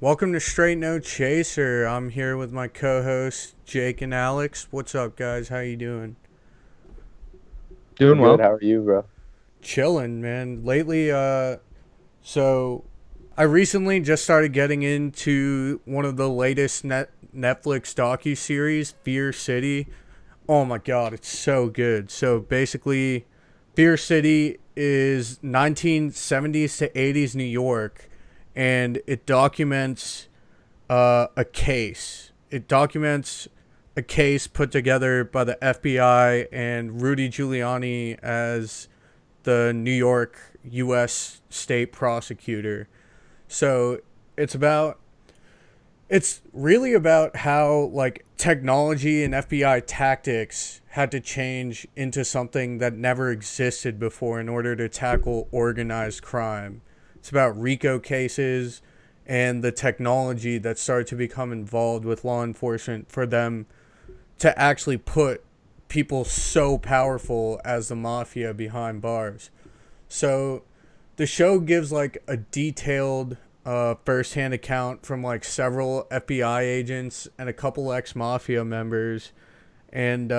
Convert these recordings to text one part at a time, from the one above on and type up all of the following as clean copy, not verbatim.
Welcome to Straight No Chaser. I'm here with my co-hosts Jake and Alex. What's up, guys? How you doing? We're Doing good. well. How are you, bro? Chilling, man. Lately, so I recently just started getting into one of the latest Netflix docu-series, Fear City. Oh my god, it's so good. So basically, Fear City is 1970s to 80s New York, and it documents a case. It documents a case put together by the FBI and Rudy Giuliani as the New York U.S. state prosecutor. So it's about it's really about how like technology and FBI tactics had to change into something that never existed before in order to tackle organized crime. It's about RICO cases and the technology that started to become involved with law enforcement for them to actually put people so powerful as the mafia behind bars. So the show gives like a detailed first-hand account from like several FBI agents and a couple ex-mafia members, and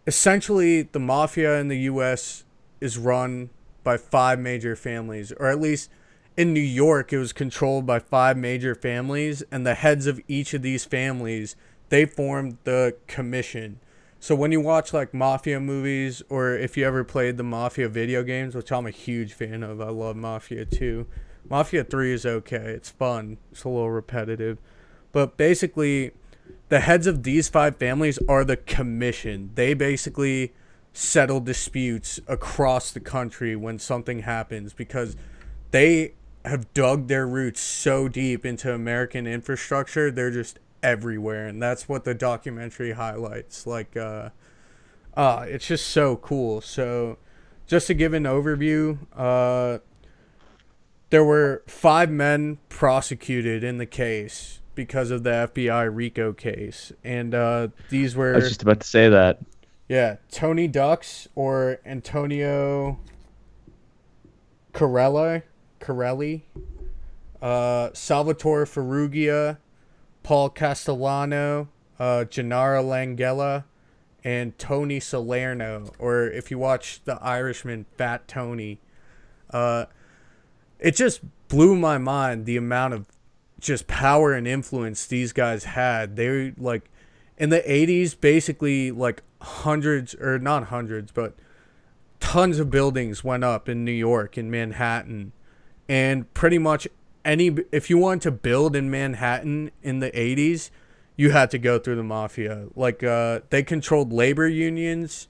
essentially the mafia in the U.S. is run by five major families, or at least in New York it was controlled by five major families, and the heads of each of these families, they formed the commission. So when you watch like mafia movies, or if you ever played the mafia video games, which I'm a huge fan of, I love Mafia 2. Mafia 3 is okay. It's fun. It's a little repetitive. But basically, the heads of these five families are the commission. They basically settle disputes across the country when something happens because they have dug their roots so deep into American infrastructure. They're just everywhere, and that's what the documentary highlights. It's just so cool. So just to give an overview, there were five men prosecuted in the case because of the FBI RICO case, and these I was were, just about to say that. yeah, Tony Ducks or Antonio Corelli, Salvatore Ferrugia, Paul Castellano, Gennaro Langella, and Tony Salerno, or if you watch The Irishman, Fat Tony. Uh, it just blew my mind the amount of just power and influence these guys had. They like in the 80s, basically like hundreds, or not hundreds, but tons of buildings went up in New York, in Manhattan, and pretty much any, if you wanted to build in Manhattan in the 80s, you had to go through the mafia. Like they controlled labor unions,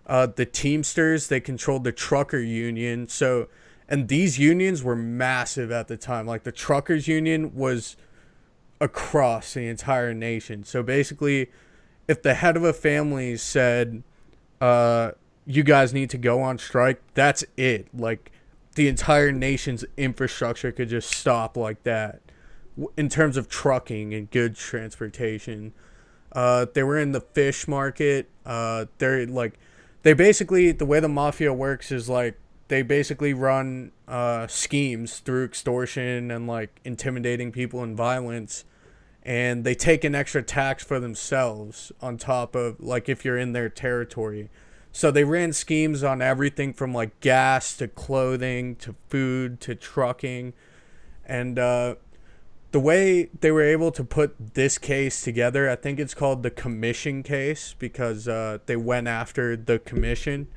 the Teamsters, they controlled the trucker union. So, and these unions were massive at the time. Like the truckers union was across the entire nation. So basically, if the head of a family said, you guys need to go on strike, that's it. Like the entire nation's infrastructure could just stop like that in terms of trucking and goods transportation. They were in the fish market. They basically, the way the mafia works is like they basically run schemes through extortion and like intimidating people and violence, and they take an extra tax for themselves on top of like if you're in their territory. So they ran schemes on everything from like gas to clothing to food to trucking, and the way they were able to put this case together, I think it's called the commission case because they went after the commission.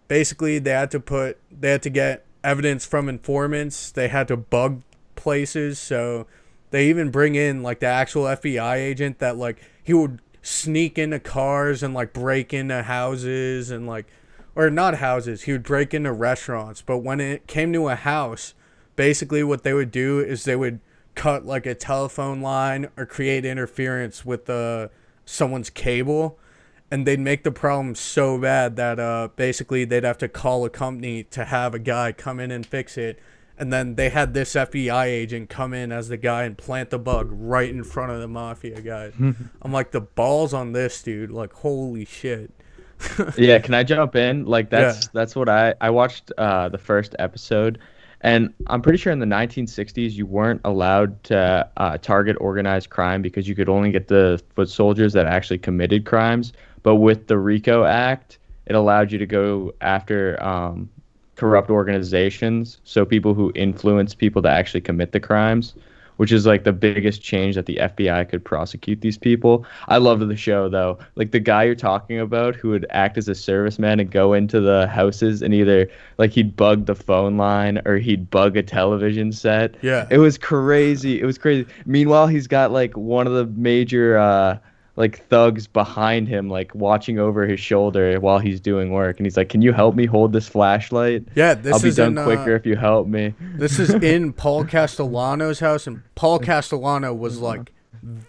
Basically, they had to get evidence from informants. They had to bug places, so they even bring in like the actual FBI agent that like he would sneak into cars and like break into houses and like, or not houses, he would break into restaurants. But when it came to a house, basically what they would do is they would cut like a telephone line or create interference with someone's cable, and they'd make the problem so bad that basically they'd have to call a company to have a guy come in and fix it. And then they had this FBI agent come in as the guy and plant the bug right in front of the mafia guys. I'm like, the balls on this dude, like holy shit. Yeah, can I jump in? Like Yeah. that's what I watched the first episode, And I'm pretty sure in the 1960s you weren't allowed to target organized crime because you could only get the foot soldiers that actually committed crimes. But with the RICO Act, it allowed you to go after corrupt organizations, so people who influence people to actually commit the crimes, which is like the biggest change that the FBI could prosecute these people. I loved the show though. Like the guy you're talking about who would act as a serviceman and go into the houses and either like he'd bug the phone line or he'd bug a television set. Yeah. It was crazy. It was crazy. Meanwhile, he's got like one of the major like thugs behind him like watching over his shoulder while he's doing work and he's like, "Can you help me hold this flashlight? Yeah, I'll be done quicker if you help me." this is in Paul Castellano's house, and Paul Castellano was like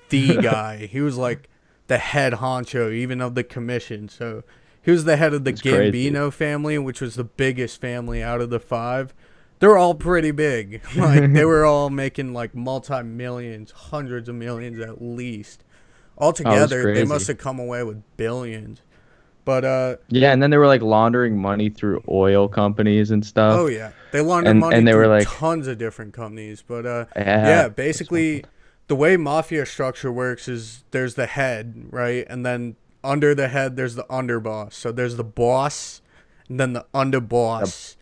the guy. He was like the head honcho, even of the commission. So he was the head of the It's crazy. Gambino family, which was the biggest family out of the five. They're all pretty big. Like they were all making like multi-millions, hundreds of millions at least. Oh, it was Altogether, they must crazy. have come away with billions. But Yeah, and then they were like laundering money through oil companies and oh stuff. yeah, they launder money And they were through like, tons of different companies. But yeah, yeah, basically, the way mafia structure works is there's the head, right, and then under the head there's the underboss. So there's the boss, and then the underboss,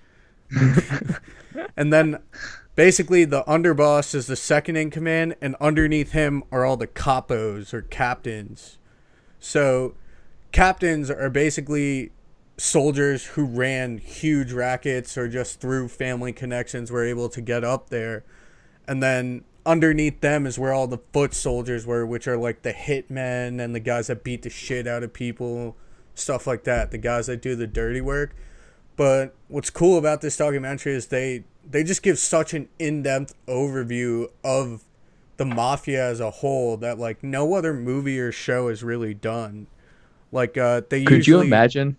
and then basically the underboss is the second in command, and underneath him are all the capos or captains. So captains are basically soldiers who ran huge rackets or just through family connections were able to get up there. And then underneath them is where all the foot soldiers were, which are like the hitmen and the guys that beat the shit out of people, stuff like that, the guys that do the dirty work. But what's cool about this documentary is they just give such an in-depth overview of the mafia as a whole that like no other movie or show has really done. Like they could you usually imagine?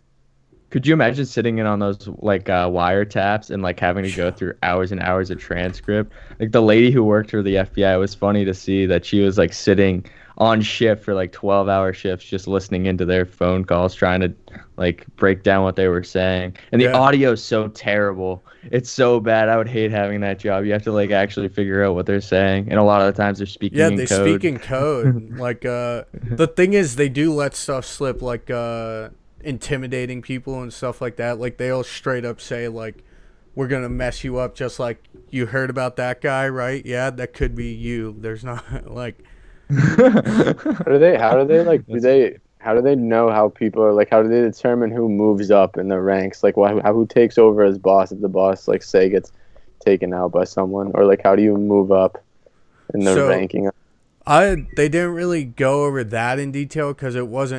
Could you imagine sitting in on those like wiretaps and like having to go through hours and hours of transcript? Like the lady who worked for the FBI, it was funny to see that she was like sitting on shift for like 12-hour shifts just listening into their phone calls trying to like break down what they were saying. And the yeah. audio is so terrible. It's so bad. I would hate having that job. You have to like actually figure out what they're saying. And a lot of the times they're speaking Yeah, in they speak code. in code. Like the thing is they do let stuff slip like intimidating people and stuff like that. Like they'll straight up say like we're going to mess you up just like you heard about that guy, right? Yeah, that could be you. There's not like How do they like do That's they how do they know how people are like how do they determine who moves up in the ranks? Like who takes over as boss if the boss like say gets taken out by someone, or like how do you move up in the so ranking? they didn't really go over that in detail because it was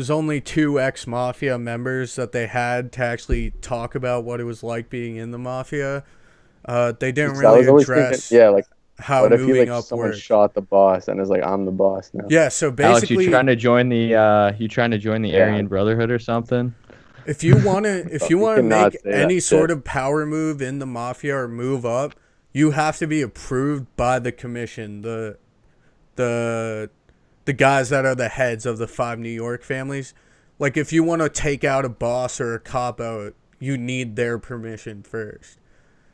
only two ex mafia members that they had to actually talk about what it was like being in the mafia. They didn't 'Cause I really was always thinking, address yeah, like how what if he moving like up someone worked. shot the boss and is like I'm the boss now? Yeah, so Alex, basically you trying to join the Yeah, Aryan Brotherhood or something? if you you want to cannot make say that any shit. sort of power move in the mafia or move up, you have to be approved by the commission, the the guys that are the heads of the five New York families. Like if you want to take out a boss or a cop out, you need their permission first.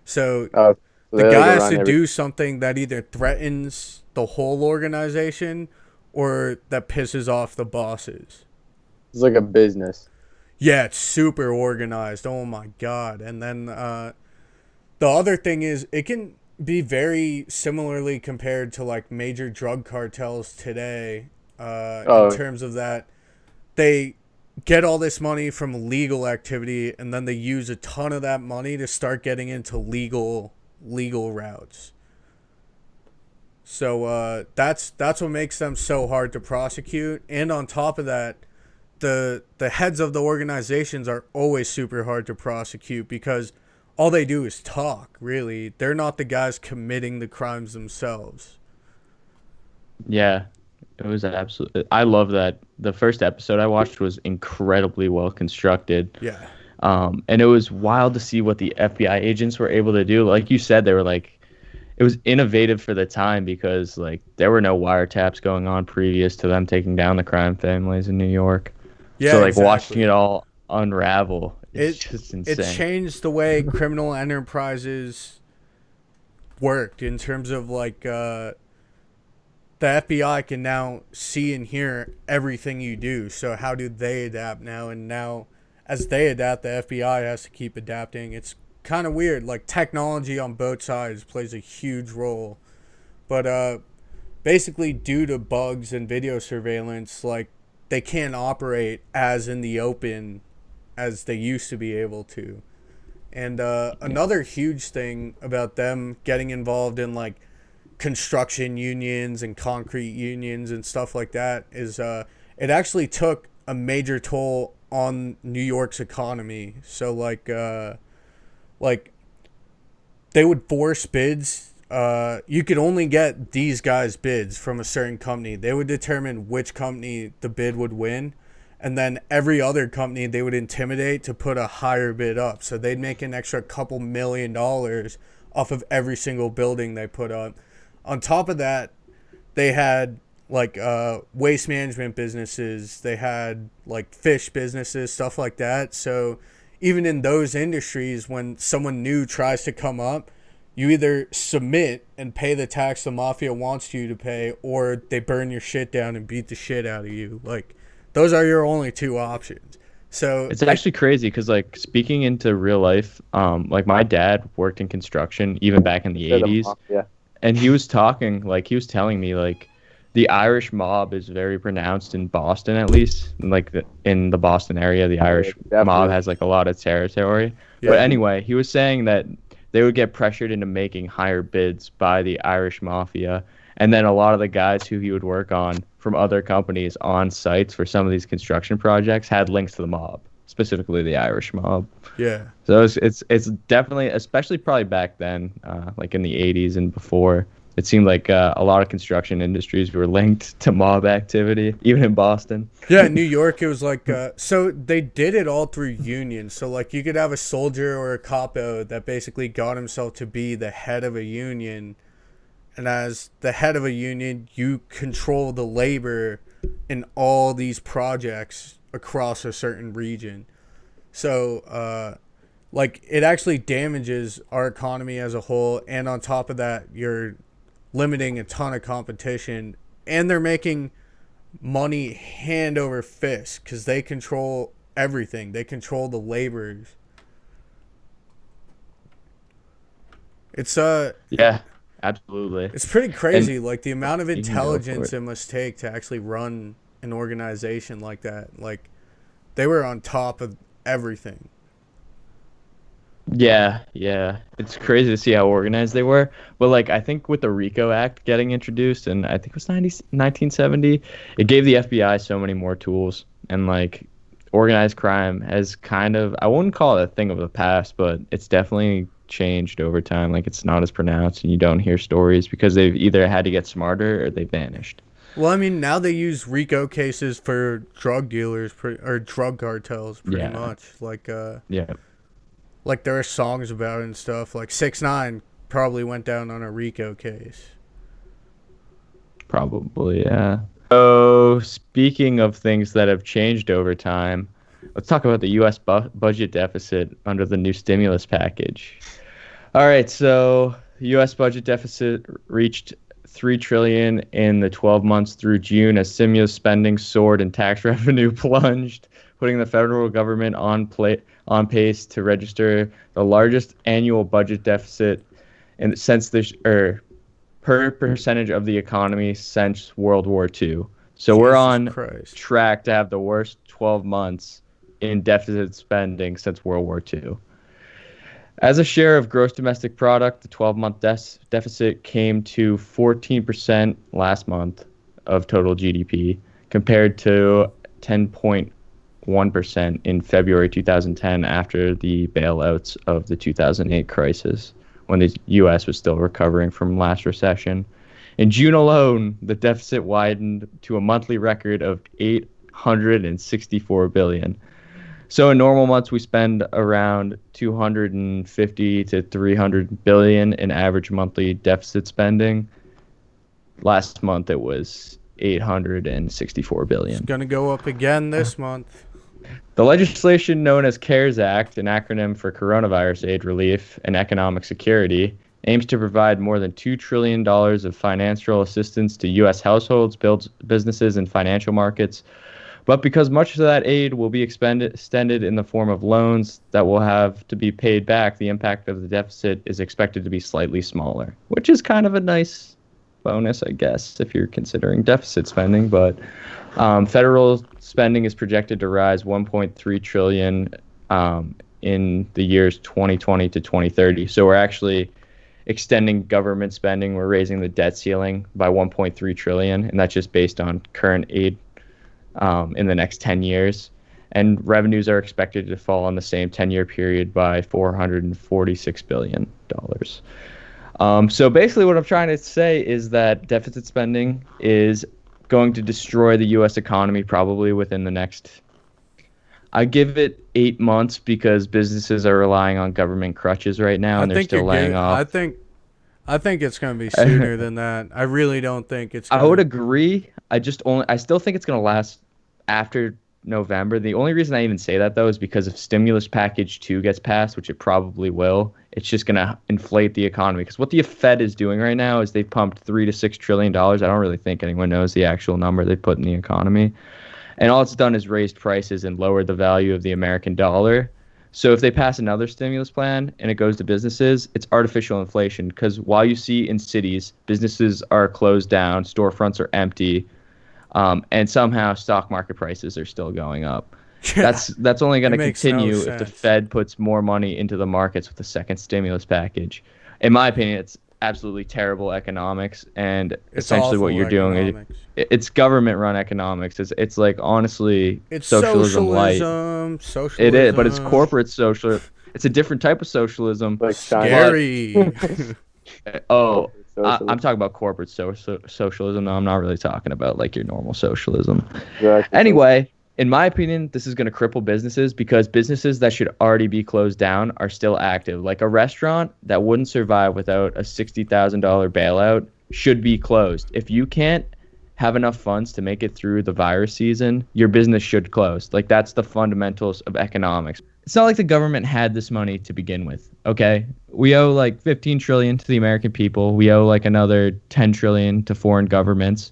So So the they like guy has run to every. do something that either threatens the whole organization or that pisses off the bosses. It's like a business. Yeah, it's super organized. Oh my god. And then the other thing is it can be very similarly compared to like major drug cartels today in Oh, terms of that they get all this money from legal activity and then they use a ton of that money to start getting into legal routes. So that's what makes them so hard to prosecute. And on top of that, the heads of the organizations are always super hard to prosecute because all they do is talk. Really, they're not the guys committing the crimes themselves. Yeah, it was absolutely. I love that. The first episode I watched was incredibly well constructed. Yeah, And it was wild to see what the FBI agents were able to do. Like you said, they were like, it was innovative for the time because like there were no wiretaps going on previous to them taking down the crime families in New York. yeah, So like watching it exactly. all unravel is It just it's insane. changed the way criminal enterprises worked in terms of like the FBI can now see and hear everything you do. So how do they adapt now? And now, as they adapt, the FBI has to keep adapting. It's kind of weird. Like technology on both sides plays a huge role, but basically due to bugs and video surveillance, like they can't operate as in the open as they used to be able to. And another huge thing about them getting involved in like construction unions and concrete unions and stuff like that is it actually took a major toll on New York's economy. So like they would force bids. You could only get these guys bids from a certain company. They would determine which company the bid would win, and then every other company they would intimidate to put a higher bid up. So they'd make an extra couple $1 million off of every single building they put up. On top of that, they had like waste management businesses, they had like fish businesses, stuff like that. So even in those industries, when someone new tries to come up, you either submit and pay the tax the mafia wants you to pay, or they burn your shit down and beat the shit out of you. Like, those are your only two options. So It's actually crazy because, like, speaking into real life, like my dad worked in construction even back in the 80s. Yeah. And he was talking, like, he was telling me, like, the Irish mob is very pronounced in Boston, at least. Like, in the Boston area, the Irish mob has, like, a lot of territory. Yeah. But anyway, he was saying that they would get pressured into making higher bids by the Irish mafia. And then a lot of the guys who he would work on from other companies on sites for some of these construction projects had links to the mob, specifically the Irish mob. yeah. So it's definitely, especially probably back then, like in the 80s and before, it seemed like a lot of construction industries were linked to mob activity, even in Boston. Yeah, in New York, it was like, so they did it all through unions. So, like, you could have a soldier or a capo that basically got himself to be the head of a union. And as the head of a union, you control the labor in all these projects across a certain region. So, like, it actually damages our economy as a whole. And on top of that, you're limiting a ton of competition. And they're making money hand over fist because they control everything. They control the laborers. It's Yeah, absolutely. it's pretty crazy, And like the amount of you can go for intelligence it. it must take to actually run an organization like that. Like, they were on top of everything. Yeah, yeah. It's crazy to see how organized they were. But, like, I think with the RICO Act getting introduced, and I think it was 1970, it gave the FBI so many more tools. And, like, organized crime has kind of, I wouldn't call it a thing of the past, but it's definitely changed over time. Like, it's not as pronounced, and you don't hear stories because they've either had to get smarter or they vanished. Well, I mean, now they use RICO cases for drug dealers or drug cartels, pretty Yeah. much. Yeah. Like there are songs about it and stuff. Like 6ix9ine probably went down on a RICO case. Probably, yeah. So, speaking of things that have changed over time, let's talk about the U.S. budget deficit under the new stimulus package. All right, so the U.S. budget deficit reached $3 trillion in the 12 months through June as stimulus spending soared and tax revenue plunged, putting the federal government on pace to register the largest annual budget deficit since per percentage of the economy since World War II. So we're on track to have the worst 12 months in deficit spending since World War II. As a share of gross domestic product, the 12-month deficit came to 14% last month of total GDP, compared to 10.1% in February 2010 after the bailouts of the 2008 crisis, when the U.S. was still recovering from last recession. In June alone, the deficit widened to a monthly record of $864 billion. So in normal months, we spend around 250 to 300 billion in average monthly deficit spending. Last month, it was 864 billion. It's going to go up again this month. The legislation known as CARES Act, an acronym for Coronavirus Aid Relief and Economic Security, aims to provide more than $2 trillion of financial assistance to U.S. households, businesses, and financial markets. But because much of that aid will be extended in the form of loans that will have to be paid back, the impact of the deficit is expected to be slightly smaller, which is kind of a nice bonus, I guess, if you're considering deficit spending. But federal spending is projected to rise 1.3 trillion in the years 2020 to 2030. So we're actually extending government spending. We're raising the debt ceiling by 1.3 trillion, and that's just based on current aid in the next 10 years. And revenues are expected to fall in the same 10-year period by $446 billion. So basically what I'm trying to say is that deficit spending is going to destroy the U.S. economy probably within the next, I give it 8 months, because businesses are relying on government crutches right now, and they're still laying off. I think it's going to be sooner than that. I really don't think it's I would agree. I still think it's going to last after November. The only reason I even say that, though, is because if stimulus package 2 gets passed, which it probably will, it's just going to inflate the economy. Because what the Fed is doing right now is they've pumped $3 to $6 trillion. I don't really think anyone knows the actual number they put in the economy. And all it's done is raised prices and lowered the value of the American dollar. So if they pass another stimulus plan and it goes to businesses, it's artificial inflation. Because while you see in cities, businesses are closed down, storefronts are empty, and somehow stock market prices are still going up. That's only going to continue if the Fed puts more money into the markets with the second stimulus package. In my opinion, it's absolutely terrible economics, and essentially what you're doing, it's government-run economics. It's like, honestly, it's socialism light. Socialism. It is, but it's corporate social. It's a different type of socialism. Like scary. I'm talking about corporate socialism. No, I'm not really talking about like your normal socialism. Exactly. Anyway, in my opinion, this is going to cripple businesses, because businesses that should already be closed down are still active. Like a restaurant that wouldn't survive without a $60,000 bailout should be closed. If you can't have enough funds to make it through the virus season, your business should close. Like, that's the fundamentals of economics. It's not like the government had this money to begin with, okay? We owe like 15 trillion to the American people. We owe like another 10 trillion to foreign governments.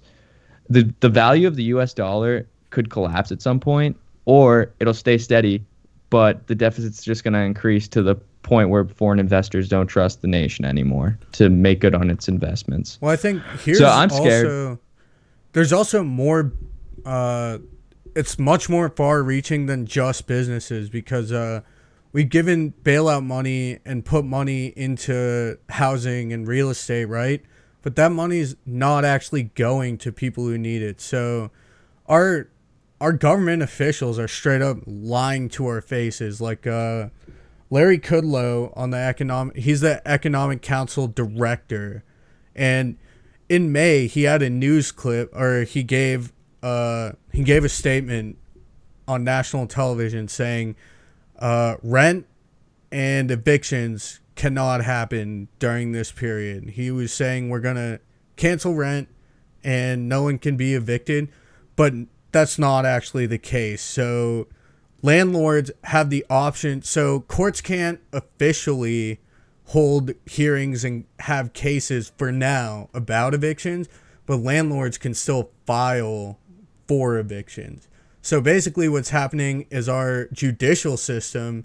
The value of the US dollar could collapse at some point, or it'll stay steady, but the deficit's just going to increase to the point where foreign investors don't trust the nation anymore to make good on its investments. Well, I think I'm scared. There's also more, it's much more far-reaching than just businesses, because we've given bailout money and put money into housing and real estate, right? But that money's not actually going to people who need it. So our government officials are straight up lying to our faces. Like Larry Kudlow he's the Economic Council director, and in May he had a news clip, or he gave a statement on national television saying rent and evictions cannot happen during this period. He was saying we're gonna cancel rent and no one can be evicted, but that's not actually the case. So landlords have the option. So courts can't officially hold hearings and have cases for now about evictions, but landlords can still file for evictions. So basically what's happening is our judicial system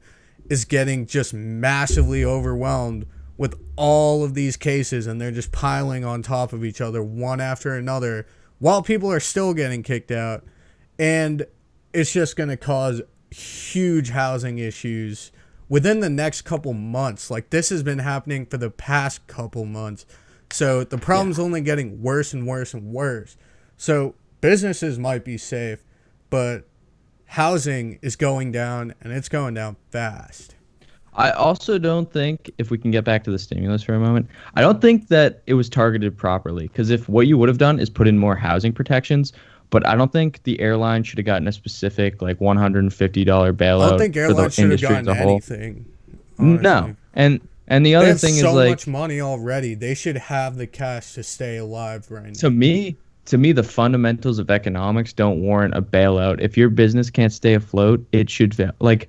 is getting just massively overwhelmed with all of these cases, and they're just piling on top of each other one after another while people are still getting kicked out. And it's just going to cause huge housing issues within the next couple months. Like, this has been happening for the past couple months. So the problem's only getting worse and worse and worse. So businesses might be safe, but housing is going down, and it's going down fast. I also don't think, if we can get back to the stimulus for a moment, I don't think that it was targeted properly. Because if what you would have done is put in more housing protections, but I don't think the airline should have gotten a specific like $150 bailout. I don't think airlines should have gotten anything. Honestly. No, and the other thing is, like, so much money already. They should have the cash to stay alive right now. To me, the fundamentals of economics don't warrant a bailout. If your business can't stay afloat, it should fail. Like,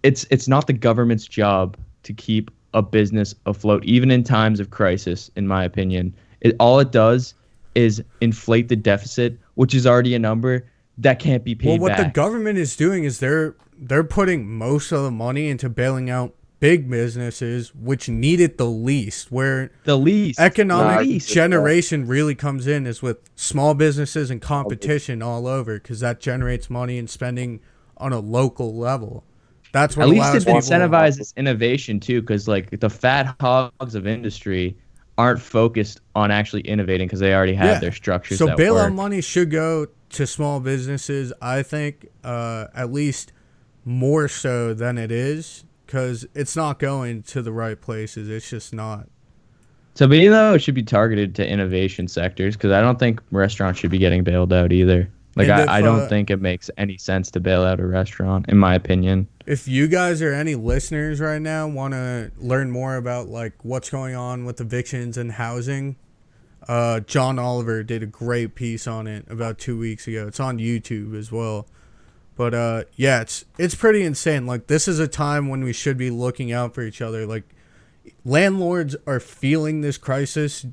it's not the government's job to keep a business afloat, even in times of crisis, in my opinion. All it does is inflate the deficit, which is already a number that can't be Well, paid what the back. government is doing is they're putting most of the money into bailing out big businesses which need it the least. Where The least. The No, I economic agree least. with that. generation really comes in is with small businesses and competition all over, because that generates money and spending on a local level. That's what At least allows it people. incentivizes innovation too, because like the fat hogs of industry aren't focused on actually innovating because they already have Yeah. their structures So that bailout work. money should go to small businesses, I think, at least more so than it is, because it's not going to the right places. It's just not. So, but even though it should be targeted to innovation sectors, because I don't think restaurants should be getting bailed out either. Like, And I don't think it makes any sense to bail out a restaurant, in my opinion. if you guys or any listeners right now want to learn more about like what's going on with evictions and housing, John Oliver did a great piece on it about 2 weeks ago. It's on YouTube as well. But yeah, it's pretty insane. Like, this is a time when we should be looking out for each other. Like, landlords are feeling this crisis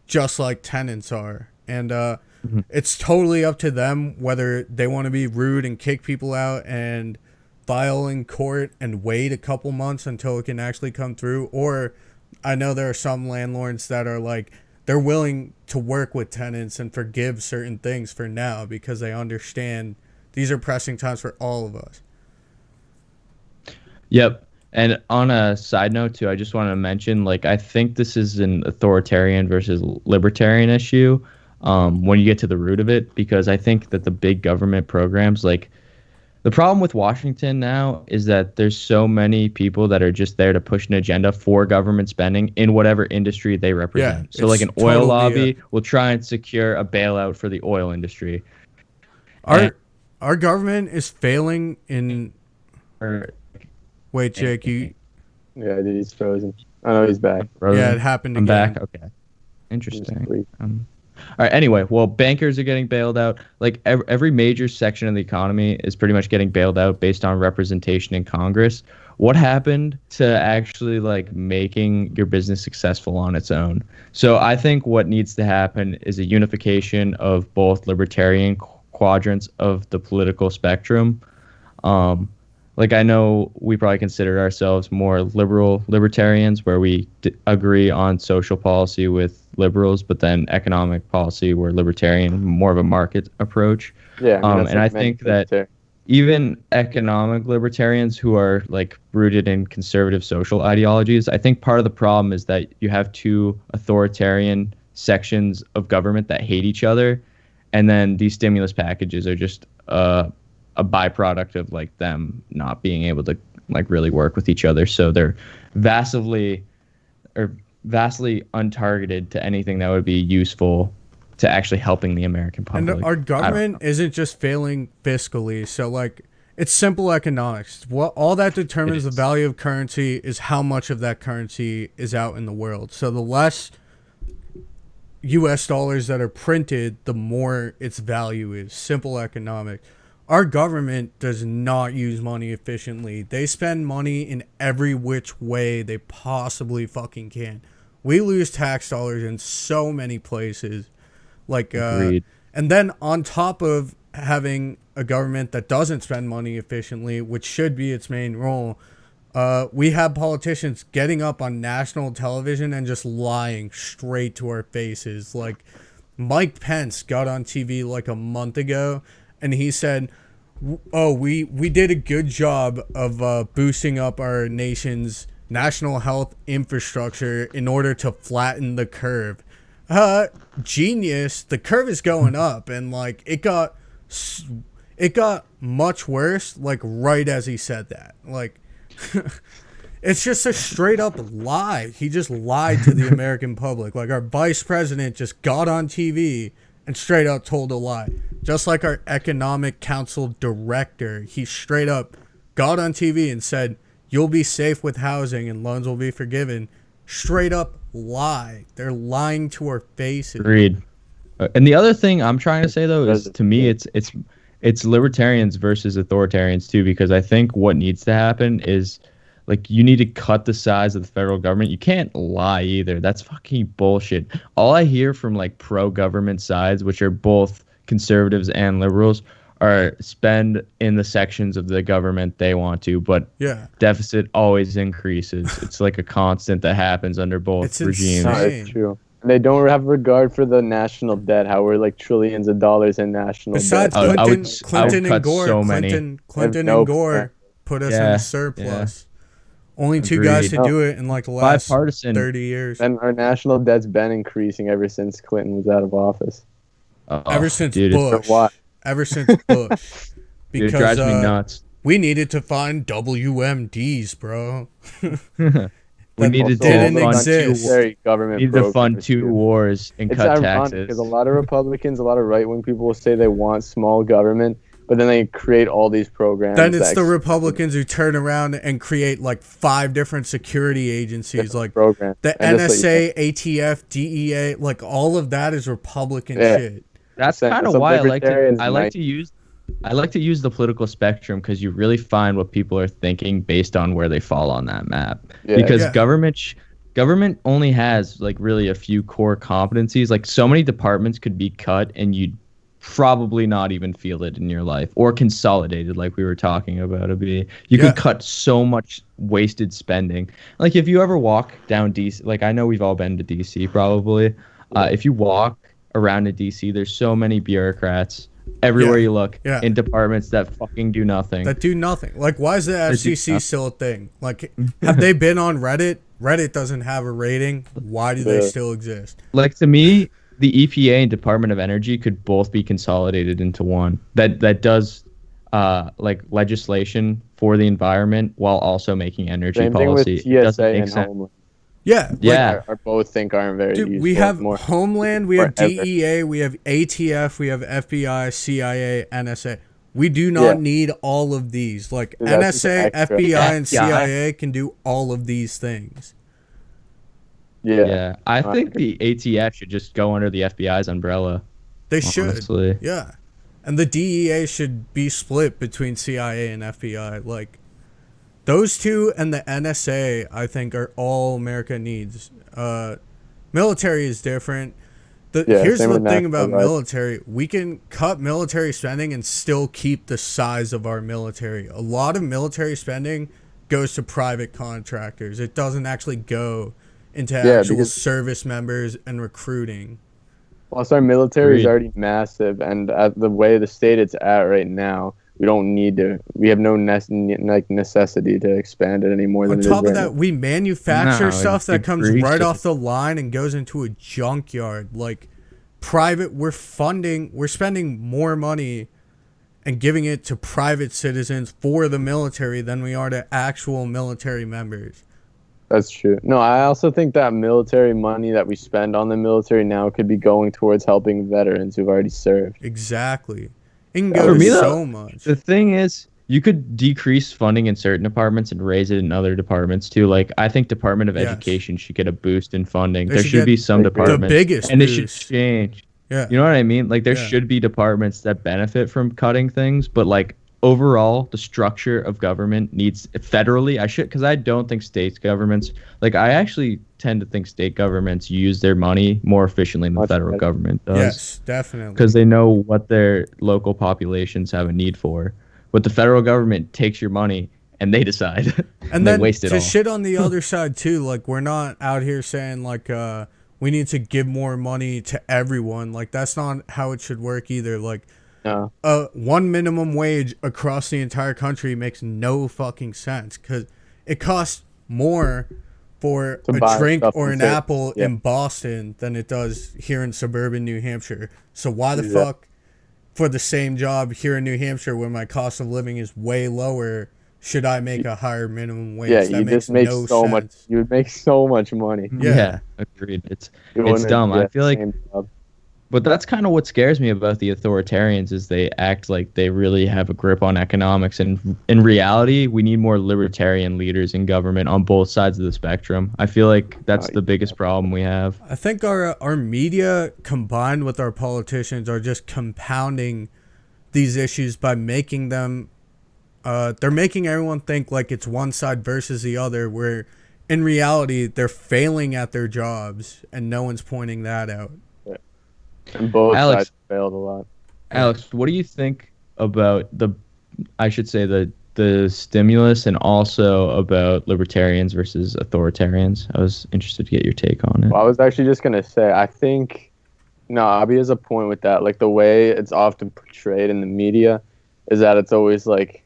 just like tenants are, and it's totally up to them whether they want to be rude and kick people out and file in court and wait a couple months until it can actually come through. Or I know there are some landlords that are like, they're willing to work with tenants and forgive certain things for now because they understand these are pressing times for all of us. Yep. And on a side note too, I just want to mention, like, I think this is an authoritarian versus libertarian issue when you get to the root of it, because I think that the big government programs, like, the problem with Washington now is that there's so many people that are just there to push an agenda for government spending in whatever industry they represent. Yeah, So like it's an oil totally, lobby will try and secure a bailout for the oil industry. And, Our government is failing in. or, Wait, Jake, you. Yeah, dude, he's frozen. I know he's back. Yeah, it happened I'm again. back. Okay. Interesting. Sweet. All right. Anyway, well, bankers are getting bailed out. Like every major section of the economy is pretty much getting bailed out based on representation in Congress. What happened to actually like making your business successful on its own? So I think what needs to happen is a unification of both libertarian quadrants of the political spectrum. Like, I know we probably consider ourselves more libertarians, where we agree on social policy with liberals, but then economic policy, we're libertarian, more of a market approach. Yeah, I mean, that's And like I think many that things even economic libertarians who are like rooted in conservative social ideologies, I think part of the problem is that you have two authoritarian sections of government that hate each other, and then these stimulus packages are just a byproduct of like them not being able to like really work with each other. So they're vastly untargeted to anything that would be useful to actually helping the American public. And our government isn't just failing fiscally. So, like, it's simple economics. What all that determines the value of currency is how much of that currency is out in the world. So the less US dollars that are printed, the more its value is. Simple economics. Our government does not use money efficiently. They spend money in every which way they possibly fucking can. We lose tax dollars in so many places. Like, Agreed. and then on top of having a government that doesn't spend money efficiently, which should be its main role, we have politicians getting up on national television and just lying straight to our faces. Like, Mike Pence got on TV like a month ago, and he said, "Oh, we did a good job of boosting up our nation's national health infrastructure in order to flatten the curve." Genius. The curve is going up, and like it got much worse. Like right as he said that, like. It's just a straight up lie. He just lied to the American public. Like, our vice president just got on TV and straight up told a lie. Just like our economic council director, he straight up got on TV and said, "You'll be safe with housing and loans will be forgiven." Straight up lie. They're lying to our faces. Agreed. And the other thing I'm trying to say though is, to me, it's libertarians versus authoritarians too, because I think what needs to happen is Like, you need to cut the size of the federal government. You can't lie either. That's fucking bullshit. All I hear from like pro-government sides, which are both conservatives and liberals, are spend in the sections of the government they want to, but Yeah. deficit always increases. It's like a constant that happens under both It's regimes. No, insane. it's true. And they don't have regard for the national debt. How we're like trillions of dollars in national Besides debt. I would Clinton and cut Gore, so many. Clinton no and Gore plan. put us in Yeah, a surplus. Only two guys to Agreed. do it in like the last Bipartisan. 30 years. And our national debt's been increasing ever since Clinton was out of office. Oh, Ever since dude, Bush. why? Ever since Bush. Dude, it Because drives me nuts. we needed to find WMDs, bro. We needed Also, to didn't all the fund exist. unnecessary government need to fund programs, two too. wars and It's cut ironic taxes. because a lot of Republicans, a lot of right-wing people will say they want small government, but then they create all these programs. Then it's that the expand Republicans who turn around and create like 5 different security agencies, different like programs. the And just like- NSA, ATF, DEA, like all of that is Republican Yeah. shit. That's Sen- kind of some why libertarians I like might- to use the political spectrum, because you really find what people are thinking based on where they fall on that map. Yeah. Because Yeah. government only has like really a few core competencies. Like, so many departments could be cut and you'd probably not even feel it in your life, or consolidated, like we were talking about. You Yeah. could cut so much wasted spending. Like, if you ever walk down DC, like, I know we've all been to DC probably. If you walk around in DC, there's so many bureaucrats everywhere Yeah. you look, Yeah. in departments that fucking do nothing. That do nothing. Like, why is the do FCC nothing. still a thing? Like, have they been on Reddit? Reddit doesn't have a rating. Why do they Yeah. still exist? Like, to me, the EPA and Department of Energy could both be consolidated into one. That does like legislation for the environment while also making energy Same thing with policy. It doesn't TSA make and sense. Homeland. Yeah. Like, Yeah. I both think aren't very dude, useful. we have more. Homeland, we have forever. DEA, we have ATF, we have FBI, CIA, NSA. We do not Yeah. need all of these. Like, Dude, that's just NSA, extra. FBI, and FBI. CIA can do all of these things. Yeah, I I think agree. the ATF should just go under the FBI's umbrella. They should. Honestly. Yeah. And the DEA should be split between CIA and FBI. Like, those two and the NSA, I think, are all America needs. Military is different. Here's same the with thing National about Guard. military. We can cut military spending and still keep the size of our military. A lot of military spending goes to private contractors. It doesn't actually go into actual because- service members and recruiting. Plus, our military is Agreed. already massive, and at the way the state it's at right now, we don't need to. We have no necessity to expand it any more On than it is top of right that, now. we manufacture No, stuff it that comes decreases. right off the line and goes into a junkyard. Like, we're spending more money and giving it to private citizens for the military than we are to actual military members. That's true. No, I also think that military money that we spend on the military now could be going towards helping veterans who've already served. Exactly. It can For go me, so though, much. The thing is, you could decrease funding in certain departments and raise it in other departments too. Like, I think Department of Yes. Education should get a boost in funding. They There should should get be some the departments, biggest and it should boost. change. Yeah. You know what I mean? Like, there Yeah. should be departments that benefit from cutting things, but like, overall, the structure of government needs federally. Because I don't think state governments, like, I actually tend to think state governments use their money more efficiently than the Much federal better. government does. Yes, definitely. Because they know what their local populations have a need for. But the federal government takes your money and they decide. And they then waste it to all. shit on the other side too, like, we're not out here saying like we need to give more money to everyone. Like, that's not how it should work either. Like, No. one minimum wage across the entire country makes no fucking sense because it costs more for To a buy drink stuff or and an service, apple yeah. in Boston than it does here in suburban New Hampshire. So why the Yeah. fuck for the same job here in New Hampshire where my cost of living is way lower should I make a higher minimum wage? Yeah, that you just make no so sense. much. You would make so much money. Yeah. Agreed. It's You wouldn't dumb. I get feel the like, same job. but that's kind of what scares me about the authoritarians is they act like they really have a grip on economics, and in reality, we need more libertarian leaders in government on both sides of the spectrum. I feel like that's the biggest problem we have. I think our media combined with our politicians are just compounding these issues by making them they're making everyone think like it's one side versus the other, where in reality they're failing at their jobs and no one's pointing that out. And both Alex, sides failed a lot. Alex, what do you think about I should say the stimulus and also about libertarians versus authoritarians? I was interested to get your take on it. Well, I was actually just gonna say, I think, no, Abby has a point with that. Like the way it's often portrayed in the media is that it's always like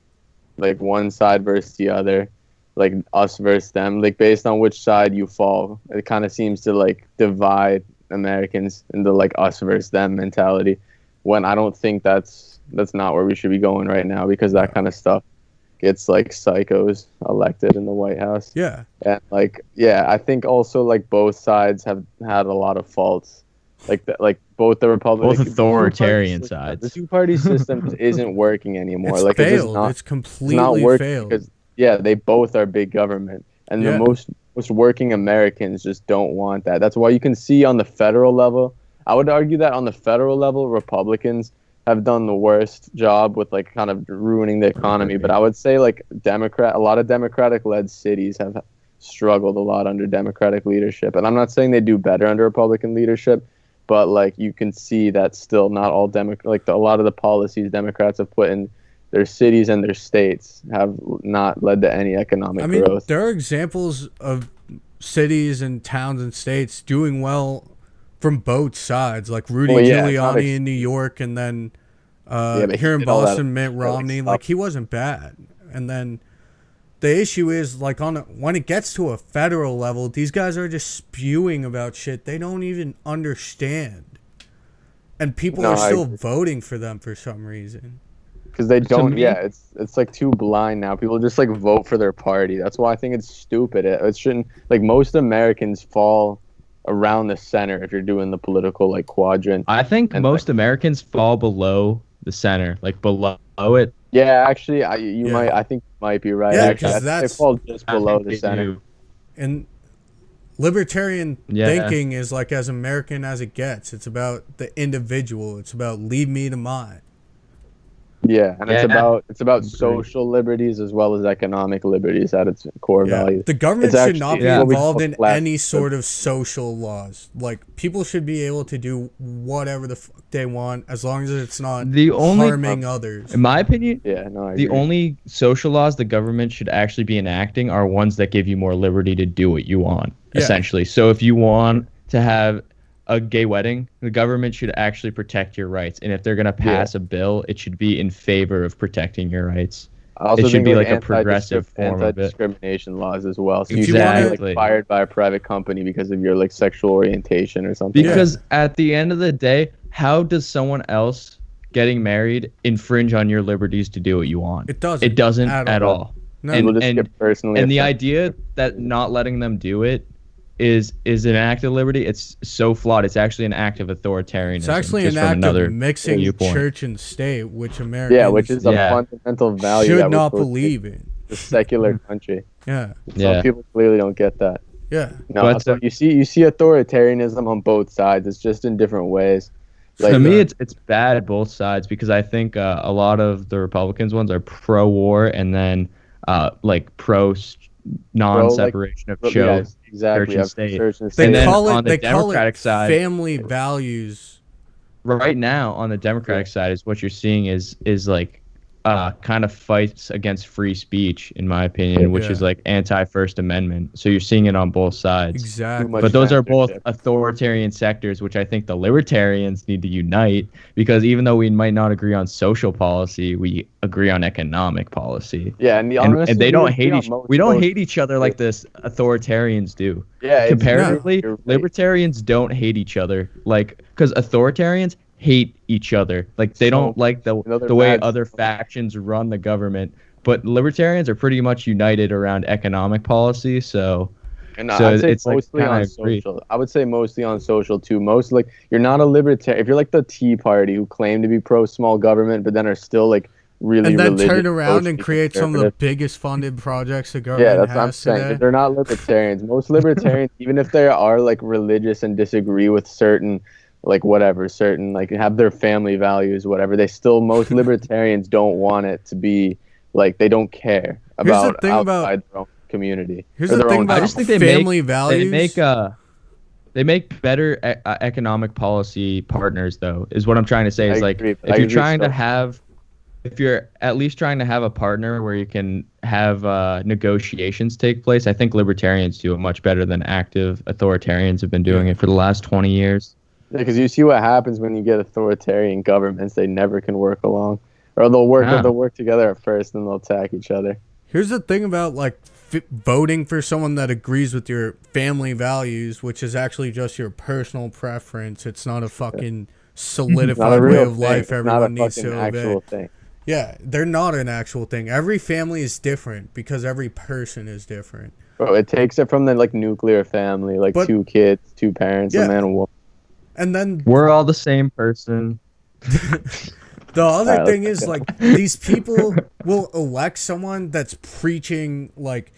one side versus the other, like us versus them, like based on which side you fall. It kind of seems to like divide Americans into like us versus them mentality. When I don't think that's not where we should be going right now, because that kind of stuff gets like psychos elected in the White House. Yeah. And like, yeah, I think also like both sides have had a lot of faults. Like both the Republicans, Both authoritarian sides. The two-party system just isn't working anymore. It's like failed. It's it's completely not working failed. because they both are big government, and Yeah. the most working Americans just don't want that. That's why you can see on the federal level. I would argue that on the federal level, Republicans have done the worst job with like kind of ruining the economy. But I would say like a lot of Democratic-led cities have struggled a lot under Democratic leadership. And I'm not saying they do better under Republican leadership, but like you can see that still not all a lot of the policies Democrats have put in their cities and their states have not led to any economic growth. There are examples of cities and towns and states doing well from both sides, like Rudy Giuliani in New York, and then here in Boston, Mitt Romney. Like he wasn't bad. And then the issue is like when it gets to a federal level, these guys are just spewing about shit they don't even understand, and people are still voting for them for some reason. Because they don't, it's like too blind now. People just like vote for their party. That's why I think it's stupid. It shouldn't, like most Americans fall around the center if you're doing the political like quadrant. I think most Americans fall below the center, like below it. Yeah, actually, I think you might be right. Yeah, actually, they fall just below the center. And libertarian thinking is like as American as it gets. It's about the individual. It's about leave me to mine. Yeah, and it's about social liberties as well as economic liberties at its core value. The government should not be involved in any sort of social laws. Like people should be able to do whatever the fuck they want as long as it's not harming others. In my opinion, I the agree. only social laws the government should actually be enacting are ones that give you more liberty to do what you want, essentially. So if you want to have a gay wedding, the government should actually protect your rights. And if they're going to pass a bill, it should be in favor of protecting your rights. It should be like a progressive form of it. Anti-discrimination laws as well. So If you you can't wanna- be like fired by a private company because of your like sexual orientation or something. Because at the end of the day, how does someone else getting married infringe on your liberties to do what you want? It doesn't. It doesn't at all. No. People just get personally and the offended. idea that not letting them do it is an act of liberty. It's so flawed. It's actually an act of authoritarianism. It's actually an act of mixing church and state, which Americans which is a fundamental value should that not believe in. The secular country. Yeah. Some people clearly don't get that. Yeah. No, so you see authoritarianism on both sides. It's just in different ways. Like, to me, it's bad both sides because I think a lot of the Republicans ones are pro-war and then like non-separation of church and state. They call it Democratic side, family values. Right now, on the Democratic side, is what you're seeing is like kind of fights against free speech, in my opinion, which is like anti-First Amendment. So you're seeing it on both sides. Exactly. But those are both authoritarian sectors, which I think the libertarians need to unite, because even though we might not agree on social policy, we agree on economic policy. Yeah, and they don't hate we don't hate each other like this authoritarians do. Yeah, comparatively, libertarians don't hate each other, like, because authoritarians hate each other. Like they don't like the way other factions run the government, but libertarians are pretty much united around economic policy. So it's mostly on social. I would say mostly on social too. Most like you're not a libertarian if you're like the Tea Party who claim to be pro small government but then are still like really and then religious, turn around and create some of the biggest funded projects the government that's what I'm has saying. today. They're not libertarians. Most libertarians, even if they are like religious and disagree with certain like have their family values, whatever, they still, most libertarians don't want it to be Like they don't care Here's the about thing about outside their own community here's or the their thing own I about just town. think family they values. make better economic policy partners, though, is what I'm trying to say. I Is like agree. I if you're agree trying to so. have, if you're at least trying to have a partner where you can have negotiations take place, I think libertarians do it much better than active authoritarians have been doing Yeah. it for the last 20 years. Because you see what happens when you get authoritarian governments; they never can work along, or Yeah. they'll work together at first, and they'll attack each other. Here's the thing about like voting for someone that agrees with your family values, which is actually just your personal preference. It's not a fucking It's not a solidified way real of thing. life It's not a everyone needs fucking to obey. actual thing. Yeah, they're not an actual thing. Every family is different because every person is different. Bro, it takes it from the like nuclear family, like But 2 kids, 2 parents, a yeah, man and woman. and then We're all the same person. the other Alright, thing let's is go. like these people will elect someone that's preaching like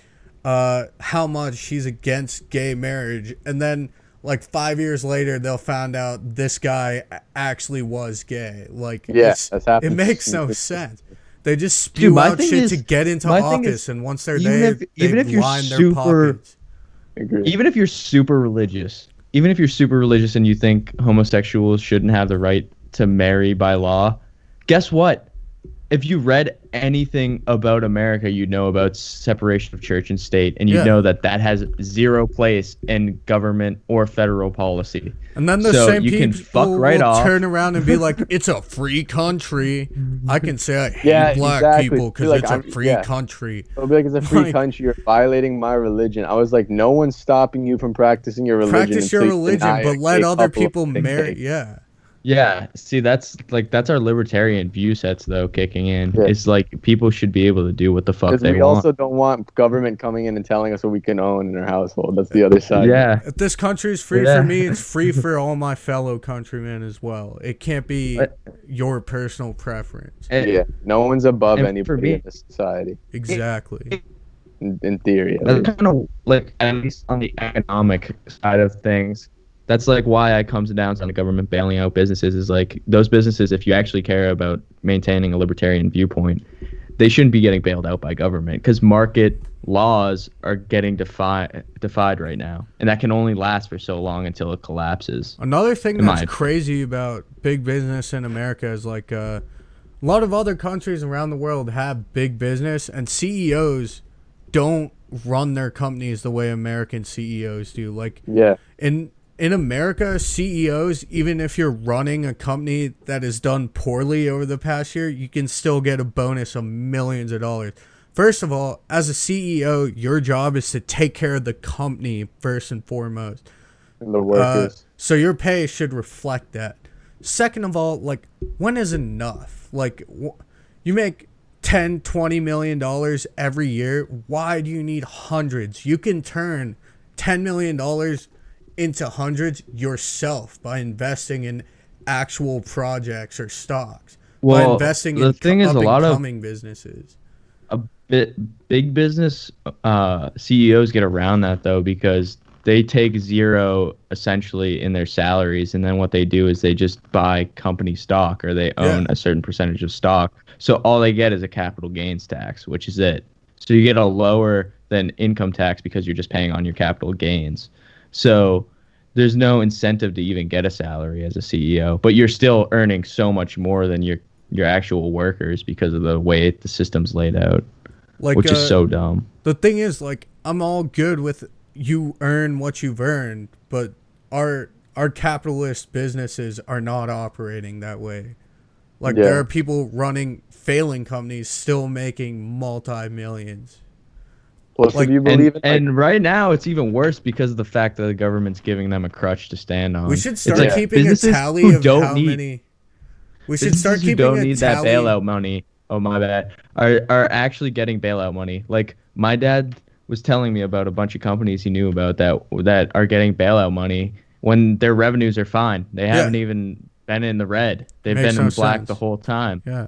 how much he's against gay marriage, and then like 5 years later they'll find out this guy actually was gay. Like Yeah, that's it happened. makes no sense. They just spew my out thing shit is- to get into my thing office, is, and once they're even there, even they if you're line their super- pockets. Agree. Even if you're super religious, and you think homosexuals shouldn't have the right to marry by law, guess what? If you read anything about America, you'd know about separation of church and state, and you'd Yeah. know that that has zero place in government or federal policy. And then the So same you can people fuck right will off. turn around and be like, "It's a free country." I can say I hate Yeah, black exactly. people because Like, it's a I'm- free yeah. country. It'll be like it's a free Like- country. You're violating my religion. I was like, no one's stopping you from practicing your religion. Practice your until you religion, deny but a let gay other couple of people getting marry. gay. Yeah, Yeah, see, that's our libertarian view sets though kicking in. Yeah. It's like people should be able to do what the fuck Because they we want. also don't want government coming in and telling us what we can own in our household. That's the other side. Yeah, if this country is free Yeah. for me, it's free for all my fellow countrymen as well. It can't be But- your personal preference. and, Yeah. No one's above And for anybody me- in this society. Exactly. In theory. At That's least. kind of like, at least on the economic side of things, that's like why I comes down to the government bailing out businesses. Is like those businesses, if you actually care about maintaining a libertarian viewpoint, they shouldn't be getting bailed out by government because market laws are getting defied right now, and that can only last for so long until it collapses. Another thing In my that's opinion. crazy about big business in America is like a lot of other countries around the world have big business, and CEOs don't run their companies the way American CEOs do. Like Yeah. in America, CEOs, even if you're running a company that has done poorly over the past year, you can still get a bonus of millions of dollars. First of all, as a CEO, your job is to take care of the company first and foremost. And the workers. So your pay should reflect that. Second of all, like, when is enough? Like, you make 10, 20 million dollars every year. Why do you need hundreds? You can turn $10 million into hundreds yourself by investing in actual projects or stocks. By Well, investing the in thing is, a lot of coming businesses. big business CEOs get around that though because they take zero essentially in their salaries, and then what they do is they just buy company stock or they own a certain percentage of stock. So all they get is a capital gains tax, which is it. So you get a lower than income tax because you're just paying on your capital gains. So there's no incentive to even get a salary as a CEO, but you're still earning so much more than your actual workers because of the way the system's laid out, Like, which is so dumb. the thing is, like, I'm all good with you earn what you've earned, but our capitalist businesses are not operating that way. Like, Yeah. there are people running failing companies still making multi-millions. Plus, like- if you believe in And right now it's even worse because of the fact that the government's giving them a crutch to stand on. We should It's start like keeping a businesses tally who of don't how need- many. We should start businesses who keeping don't a need that tally. bailout money. Oh my bad. Are actually getting bailout money. Like my dad was telling me about a bunch of companies he knew about that are getting bailout money when their revenues are fine. They haven't even been in the red. They've Makes been no in the black sense. the whole time. Yeah.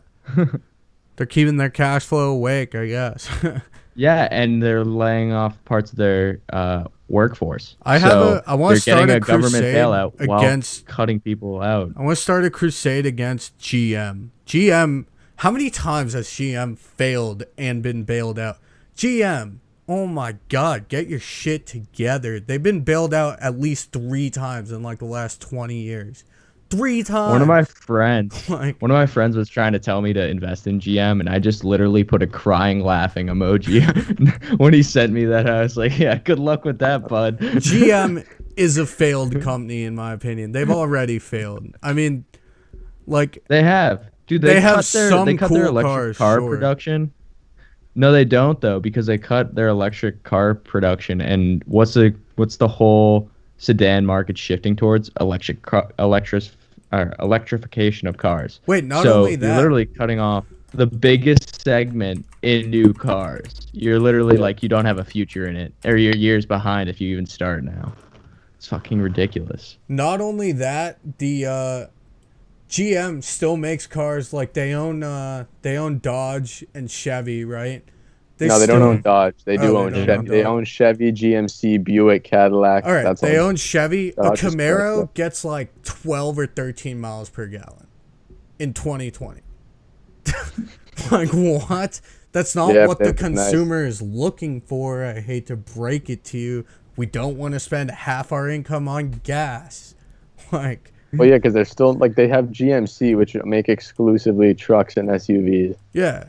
They're keeping their cash flow awake, I guess. Yeah, and they're laying off parts of their workforce. I want they're to start getting a a government crusade bailout while against. cutting people out. I want to start a crusade against GM. GM How many times has GM failed and been bailed out? GM, oh my God, get your shit together. They've been bailed out at least 3 times in like the last 20 years. 3 times. One of my friends, Like- one of my friends was trying to tell me to invest in GM, and I just literally put a crying, laughing emoji when he sent me that. I was like, "Yeah, good luck with that, bud." GM is a failed company in my opinion. They've already failed. I mean, like They have, dude. They have cut their some they cut their cool electric cars, car sure. production. No, they don't though, because they cut their electric car production. And what's the whole sedan market shifting towards? Electrification of cars. Wait, not so only you're that. literally cutting off the biggest segment in new cars. You're literally like, you don't have a future in it, or you're years behind if you even start now. It's fucking ridiculous. Not only that, the GM still makes cars. Like they own Dodge and Chevy, right? They don't own Dodge. They do own Chevy. They own Chevy, GMC, Buick, Cadillac. All right, That's they all. own Chevy. Dodge A is Camaro correct, gets like 12 or 13 miles per gallon in 2020. Like what? That's not what the that's nice. consumer is looking for. I hate to break it to you. We don't want to spend half our income on gas. Like, Well, yeah, because they're still like they have GMC, which make exclusively trucks and SUVs. yeah.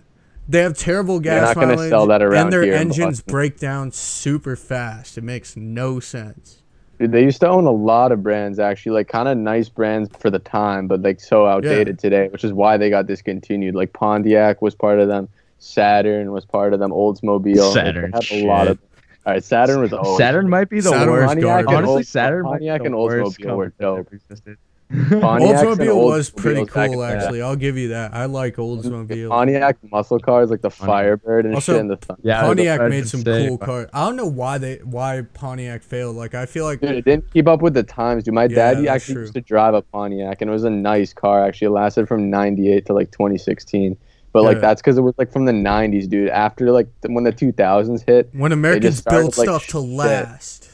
They have terrible They're gas not gonna mileage, sell that around and their here in engines Boston. break down super fast. It makes no sense. Dude, they used to own a lot of brands, actually, like kind of nice brands for the time, but like so outdated today, which is why they got discontinued. Like Pontiac was part of them, Saturn was part of them, Oldsmobile. Saturn, Like, they had a lot of. All right, Saturn was always. Saturn might be the Saturn was worst. garbage. Honestly, Saturn Pontiac might be and the worst Oldsmobile were company that dope. ever existed. Pontiacs and Oldsmobile was pretty Oldsmobiles back in cool, the day. actually. I'll give you that. I like Oldsmobile. Pontiac muscle cars like the Firebird and Also, shit. And the Yeah, Pontiac I was made some about to say, cool cars. I don't know why Pontiac failed. Like I feel like Dude, it didn't keep up with the times, dude. My dad that's actually true. used to drive a Pontiac, and it was a nice car. Actually, it lasted from '98 to like 2016. But like Yeah. that's because it was like from the '90s, dude. After like when the 2000s hit, when Americans started, build like, stuff to shit. last.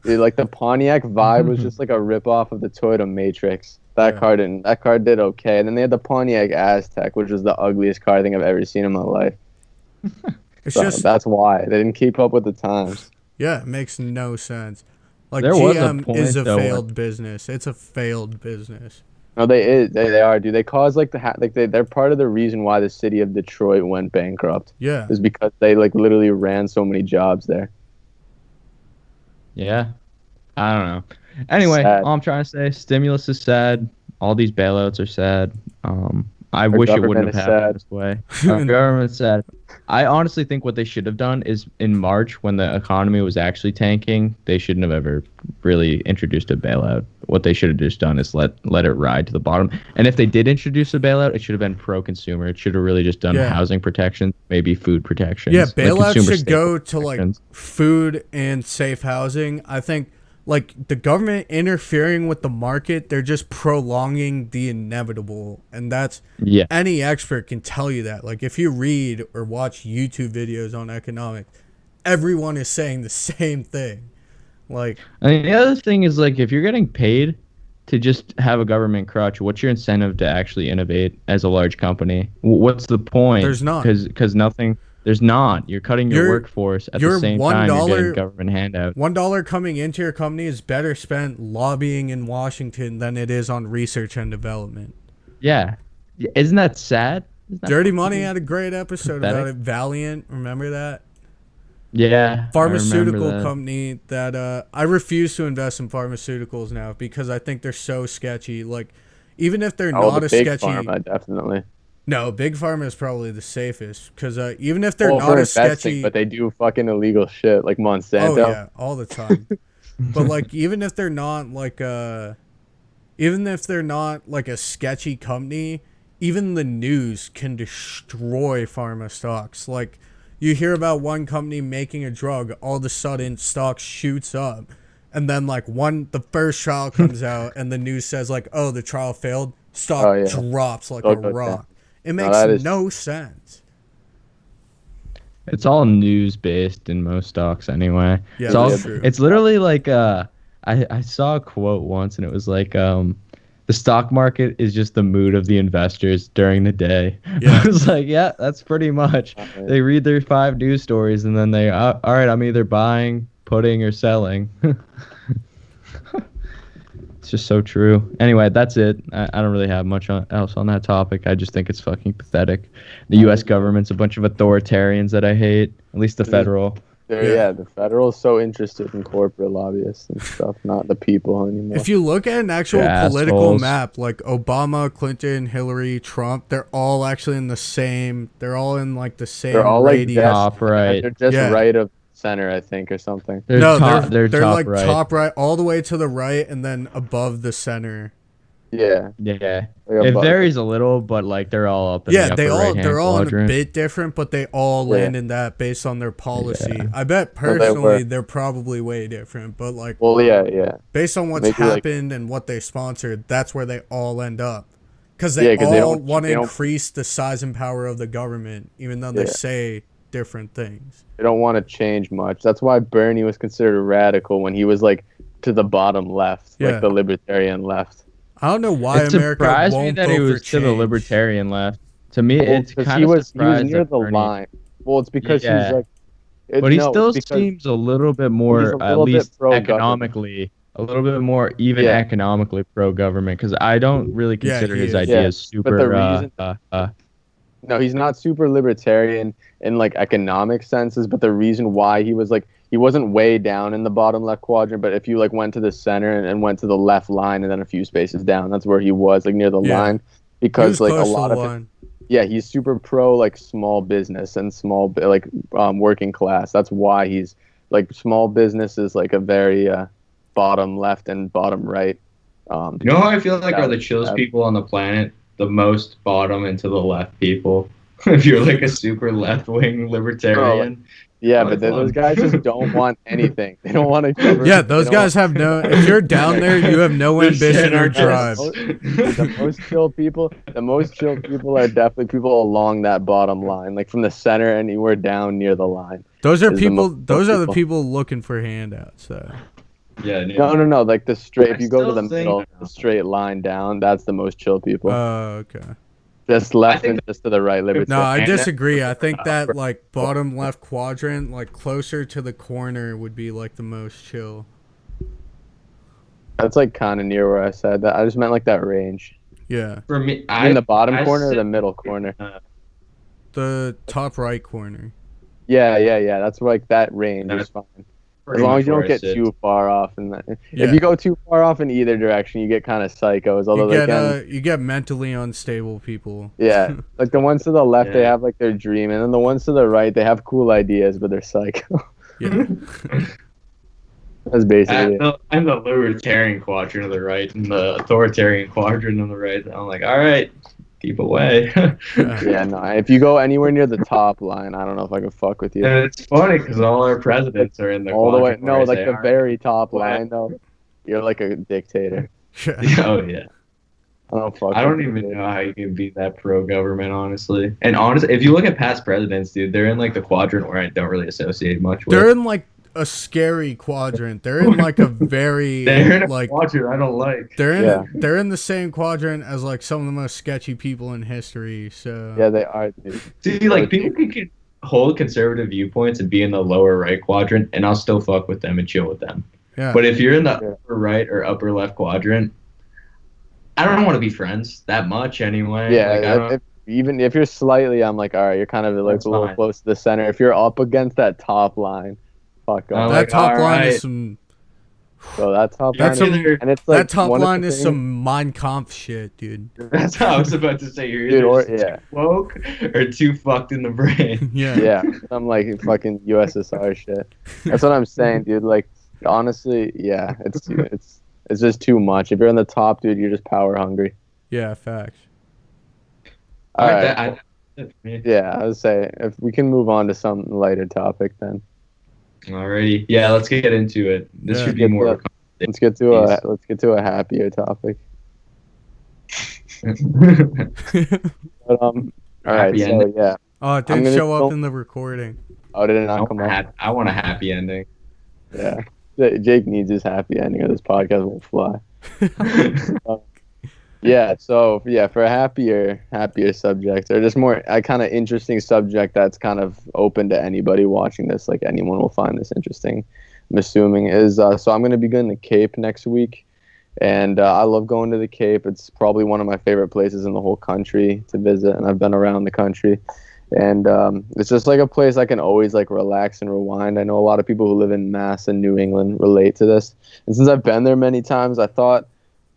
dude, like the Pontiac vibe was just like a ripoff of the Toyota Matrix. That Yeah. car didn't. That car did okay, and then they had the Pontiac Aztec, which was the ugliest car I think I've ever seen in my life. It's So just that's why they didn't keep up with the times. yeah, it makes no sense. Like There was a GM is a point, though, failed business. It's a failed business. No, they are, dude. They cause like they're part of the reason why the city of Detroit went bankrupt. Yeah. Is because they like literally ran so many jobs there. Yeah, I don't know. Anyway, Sad. all I'm trying to say, stimulus is sad. All these bailouts are sad. I wish it wouldn't government have is happened sad. this way. Our government's sad. I honestly think what they should have done is in March, when the economy was actually tanking, they shouldn't have ever really introduced a bailout. What they should have just done is let it ride to the bottom. And if they did introduce a bailout, it should have been pro-consumer. It should have really just done Yeah. housing protection, maybe food protections. Yeah, like bailouts consumer should go to like protections. food and safe housing. I think like the government interfering with the market, they're just prolonging the inevitable. And that's Yeah. any expert can tell you that. Like if you read or watch YouTube videos on economics, everyone is saying the same thing. Like I mean, the other thing is, like, if you're getting paid to just have a government crutch, what's your incentive to actually innovate as a large company? What's the point? There's not. Because nothing. There's not. You're cutting your workforce at your the same time you're $1 getting government handouts. $1 coming into your company is better spent lobbying in Washington than it is on research and development. Yeah. Isn't that sad? Isn't that Dirty fucking- Money had a great episode pathetic? about it. Valiant, remember that? Yeah. Pharmaceutical I remember that. company that I refuse to invest in pharmaceuticals now because I think they're so sketchy. Like, even if they're Oh, not the a big sketchy, pharma, definitely. no, Big Pharma is probably the safest because even if they're Well, not for a investing, sketchy, but they do fucking illegal shit like Monsanto. oh yeah, all the time. But like, even if they're not like a sketchy company, even the news can destroy pharma stocks. Like, you hear about one company making a drug, all of a sudden stock shoots up, and then like the first trial comes out, and the news says like, oh, the trial failed, stock Oh, yeah. drops like Stock a goes rock. down. It No, makes that is- no sense. It's all news based in most stocks anyway. Yeah, it's all, that's true. It's literally like I saw a quote once and it was like The stock market is just the mood of the investors during the day. Yeah. I was like, yeah, that's pretty much. They read their 5 news stories and then they, all right, I'm either buying, putting, or selling. It's just so true. Anyway, that's it. I don't really have much else on that topic. I just think it's fucking pathetic. The U.S. government's a bunch of authoritarians that I hate, at least the federal. The federal is so interested in corporate lobbyists and stuff, not the people anymore. If you look at an actual They're political assholes. map, like Obama, Clinton, Hillary, Trump, they're all actually in the same. They're all in like the same They're all like radius. Top right. They're just Yeah. right of center, I think, or something. They're they're top like right. top right, all the way to the right, and then above the center. Yeah. Yeah. Like It above- varies a little, but like they're all up in the Yeah, upper they're right-hand all in a quadrant. bit different, but they all Yeah. land in that based on their policy. Yeah. I bet No, they personally were. they're probably way different, but like Well, yeah. based on what's Maybe, like- happened and what they sponsored, that's where they all end up. Because Yeah, they 'cause they all don't- want to they don't- increase the size and power of the government, even though they Yeah. say different things. They don't want to change much. That's why Bernie was considered radical when he was like to the bottom left, Yeah. like the libertarian left. I don't know why It America surprised me won't that vote he for was to the change. libertarian left. To me, Well, it's 'cause kind he of was surprised near that the Bernie- line. Well, it's because Yeah. he's like, But he no, still because- seems a little bit He's more, a at little bit least pro-government. economically, a little bit more even Yeah. economically pro-government. Because I don't really Yeah, consider he his is. ideas Yeah, super. but the reason- uh, No, he's not super libertarian in like economic senses, but the reason why he was like he wasn't way down in the bottom left quadrant, but if you like went to the center and went to the left line and then a few spaces down, that's where he was, like near the Yeah. line. He Because was like a close to lot the of line. he's super pro like small business and small working class. That's why he's like small business is like a very bottom left and bottom right. You know who I feel like That are the was chillest bad. people on the planet? The most bottom and to the left people. If you're like a super left-wing libertarian. Yeah, Really but then fun. those guys just don't want anything. They don't want to cover. Yeah, they those don't guys have no. If you're down there, you have no They're ambition or anarchists. drive. the most chill people are definitely people along that bottom line, like from the center anywhere down near the line. Those are Is the people. most Those are the people. people looking for handouts. So Yeah, dude. No, like the straight. If you go to still the think- middle, the straight line down, that's the most chill people. okay. Just left think and just to the right, No, libertarian. I disagree. I think that like bottom left quadrant, like closer to the corner, would be like the most chill. That's like kind of near where I said that. I just meant like that range. Yeah, For me, In the bottom I corner or sit- the middle corner? the top right corner. Yeah. That's like that range is That's fine. As pretty long much as you where don't I get sit. too far off. Yeah. If you go too far off in either direction, you get kind of psychos. Although You get mentally unstable people. yeah, like the ones to the left, they Yeah. have like their dream, and then the ones to the right, they have cool ideas, but they're psycho. Yeah. That's basically it. I'm the libertarian quadrant of the right and the authoritarian quadrant on the right. I'm like, all right, keep away. Yeah, no. If you go anywhere near the top line, I don't know if I can fuck with you. And it's funny because all our presidents are in the All the way, quadrant where no, I like say, the all right. very top What? line though. You're like a dictator. Oh yeah. I don't fuck. I don't with you, even dude. know how you can be that pro-government, honestly. And honestly, if you look at past presidents, dude, they're in like the quadrant where I don't really associate much with. They're in like a scary quadrant. They're in like a very They're in a like quadrant I don't like. Yeah. they're in the same quadrant as like some of the most sketchy people in history. So Yeah, they are, dude. See, like people can hold conservative viewpoints and be in the lower right quadrant, and I'll still fuck with them and chill with them. yeah. But if you're in the Yeah. upper right or upper left quadrant, I don't want to be friends that much anyway. Yeah, Like, I don't, even if you're slightly, I'm like, all right, you're kind of like That's a little fine. close to the center. If you're up against that top line, fuck I'm off. that like, top line alright. is some So that top That's line, some- is, and it's like that top one of line the is things- some Mein Kampf shit, dude. that's how I was about to say. You're Dude, either or- yeah. too woke or too fucked in the brain. Yeah. yeah, some like fucking USSR shit. That's what I'm saying, dude. Like honestly, yeah, it's just too much. If you're in the top, dude, you're just power hungry. Yeah, facts. All Like right. that- I- Yeah, I would say if we can move on to some lighter topic, then Alrighty. Yeah, let's get into it. This Yeah. should be more of let's get to a happier topic. a But all right, Happy so ending. yeah. Oh, it I'm didn't gonna show up go- in the recording. Oh, did it not come up? I want a happy ending. Yeah. Jake needs his happy ending or this podcast won't fly. Yeah, so yeah, for a happier subject, or just more a kind of interesting subject that's kind of open to anybody watching this, like anyone will find this interesting, I'm assuming, is so I'm going to be going to Cape next week, and I love going to the Cape. It's probably one of my favorite places in the whole country to visit, and I've been around the country, and it's just like a place I can always like relax and rewind. I know a lot of people who live in Mass and New England relate to this, and since I've been there many times, I thought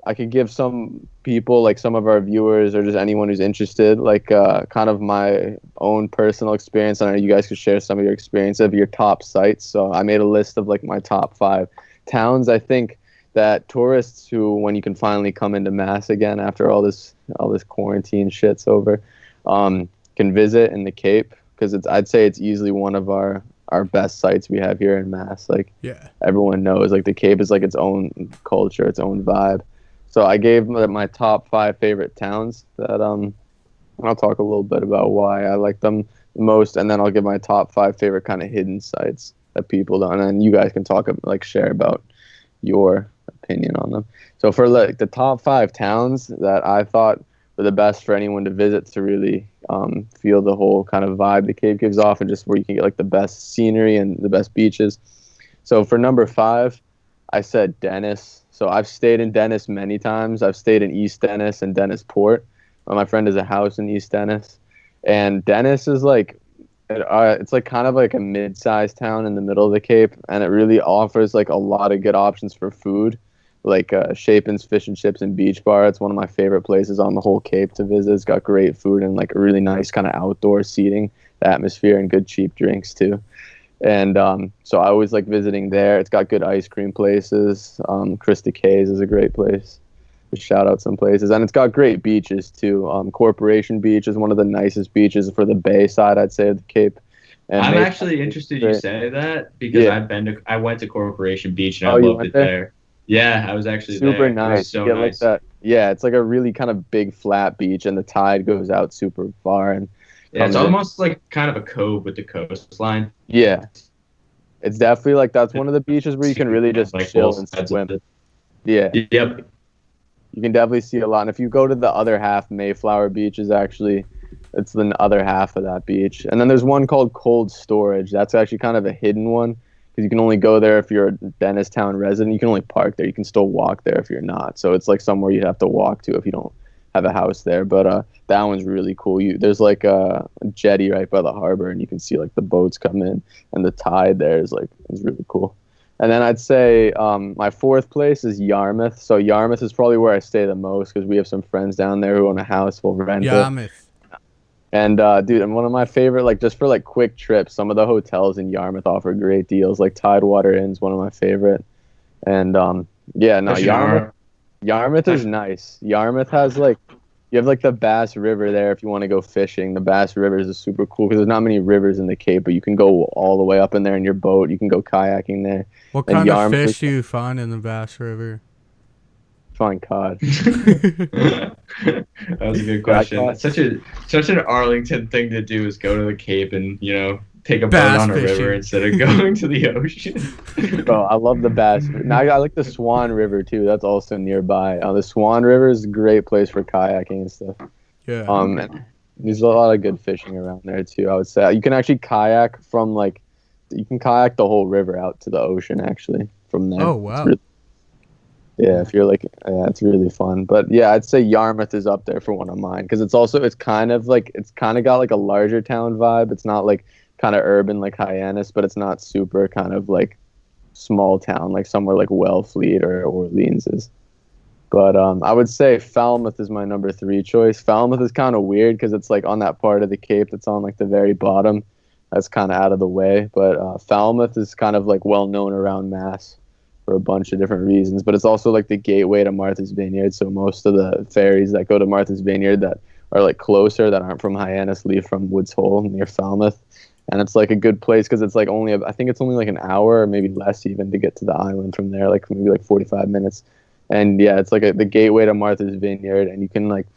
I could give some people, like some of our viewers or just anyone who's interested, like kind of my own personal experience. I know you guys could share some of your experience of your top sites. So I made a list of like my top 5 towns I think that tourists who, when you can finally come into Mass again after all this quarantine shit's over, can visit in the Cape, because I'd say it's easily one of our best sites we have here in Mass. Like Yeah. everyone knows, like the Cape is like its own culture, its own vibe. So I gave my top 5 favorite towns that I'll talk a little bit about why I like them the most, and then I'll give my top 5 favorite kind of hidden sites that people don't, and then you guys can talk, like, share about your opinion on them. So for like the top 5 towns that I thought were the best for anyone to visit to really feel the whole kind of vibe the Cape gives off, and just where you can get like the best scenery and the best beaches. So for number 5, I said Dennis. So I've stayed in Dennis many times. I've stayed in East Dennis and Dennisport. My friend has a house in East Dennis, and Dennis is like, it's like kind of like a mid-sized town in the middle of the Cape, and it really offers like a lot of good options for food, like Chapin's Fish and Chips and Beach Bar. It's one of my favorite places on the whole Cape to visit. It's got great food and like a really nice kind of outdoor seating atmosphere and good cheap drinks too. And so I always like visiting there. It's got good ice cream places. Krista K's is a great place. Just shout out some places. And it's got great beaches too. Corporation Beach is one of the nicest beaches for the bay side, I'd say, of the Cape. And I'm actually interested you say that, because Yeah. I went to Corporation Beach and I Oh, you loved went it there? there. Yeah, I was actually Super there. It nice. was so You get like nice. that. Yeah, it's like a really kind of big flat beach, and the tide goes out super far and Yeah, it's comes in. almost like kind of a cove with the coastline. Yeah, it's definitely like that's one of the beaches where you can really just Like chill both and sides of swim. it. Yeah. Yep. You can definitely see a lot. And if you go to the other half, Mayflower Beach is actually, it's the other half of that beach. And then there's one called Cold Storage. That's actually kind of a hidden one, because you can only go there if you're a Dennistown resident. You can only park there. You can still walk there if you're not. So it's like somewhere you'd have to walk to if you don't have a house there. But that one's really cool. There's like a jetty right by the harbor, and you can see like the boats come in, and the tide there is really cool. And then I'd say my 4th place is Yarmouth. So Yarmouth is probably where I stay the most, because we have some friends down there who own a house. We'll rent it. Yarmouth. And dude, and one of my favorite, like just for like quick trips, some of the hotels in Yarmouth offer great deals. Like Tidewater Inn's one of my favorite. And yeah, no, Yarmouth is nice. Yarmouth has like, you have like the Bass River there if you want to go fishing. The Bass River is super cool, because there's not many rivers in the Cape, but you can go all the way up in there in your boat. You can go kayaking there. What And kind of Yarmouth fish do you find in the Bass River? find cod. That was a good question. caught- It's such an Arlington thing to do, is go to the Cape and, take a Bass boat on a fishing. river instead of going to the ocean. Bro, I love the Bass. Now I like the Swan River too. That's also nearby. The Swan River is a great place for kayaking and stuff. Yeah. And there's a lot of good fishing around there too. I would say you can actually kayak from you can kayak the whole river out to the ocean actually from there. Oh, wow. Yeah, if you're like, yeah, it's really fun. But yeah, I'd say Yarmouth is up there for one of mine, because it's kind of got like a larger town vibe. It's not like kind of urban like Hyannis, but it's not super kind of like small town like somewhere like Wellfleet or Orleans is. But I would say Falmouth is my number 3 choice. Falmouth is kind of weird because it's like on that part of the Cape that's on like the very bottom. That's kind of out of the way. But Falmouth is kind of like well known around Mass for a bunch of different reasons. But it's also like the gateway to Martha's Vineyard. So most of the ferries that go to Martha's Vineyard that are like closer, that aren't from Hyannis, leave from Woods Hole near Falmouth. And it's like a good place because it's like I think it's only like an hour or maybe less even to get to the island from there, like maybe like 45 minutes. And yeah, it's like the gateway to Martha's Vineyard, and you can like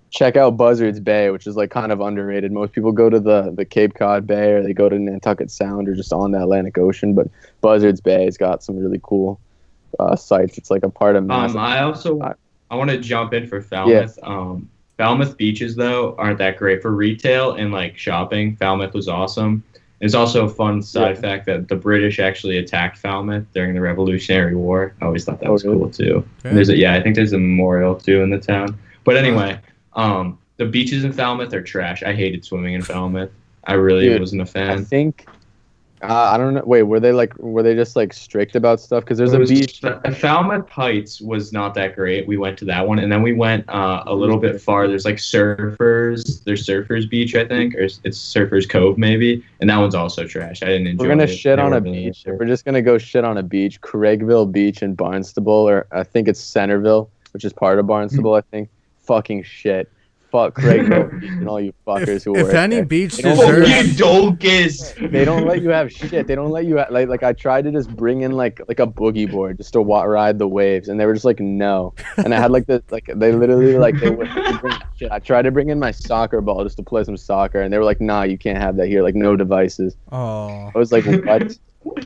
check out Buzzards Bay, which is like kind of underrated. Most people go to the Cape Cod Bay, or they go to Nantucket Sound, or just on the Atlantic Ocean. But Buzzards Bay has got some really cool sites. It's like a part of Mass. I want to jump in for Falmouth. Falmouth beaches though aren't that great for retail and like shopping. Falmouth was awesome. It's also a fun side fact that the British actually attacked Falmouth during the Revolutionary War. I always thought that was cool too. Yeah. I think there's a memorial too in the town. But anyway, the beaches in Falmouth are trash. I hated swimming in Falmouth. I really wasn't a fan. I think I don't know. Wait, were they just like strict about stuff? Because there's a beach. Falmouth Heights was not that great. We went to that one, and then we went a little bit far. There's like Surfers. There's Surfers Beach, I think, or it's Surfers Cove maybe, and that one's also trash. I didn't enjoy it. We're gonna shit on a beach. We're just gonna go shit on a beach. Craigville Beach in Barnstable, or I think it's Centerville, which is part of Barnstable. I think. Fucking shit. Fuck Craigville Beach and all you fuckers who work If any there. beach They don't deserves... They don't let you have shit. They don't let you like I tried to just bring in like a boogie board just to ride the waves, and they were just like no. And I had like they literally like they wouldn't bring shit. I tried to bring in my soccer ball just to play some soccer, and they were like, nah, you can't have that here. Like no devices. Oh. I was like, what?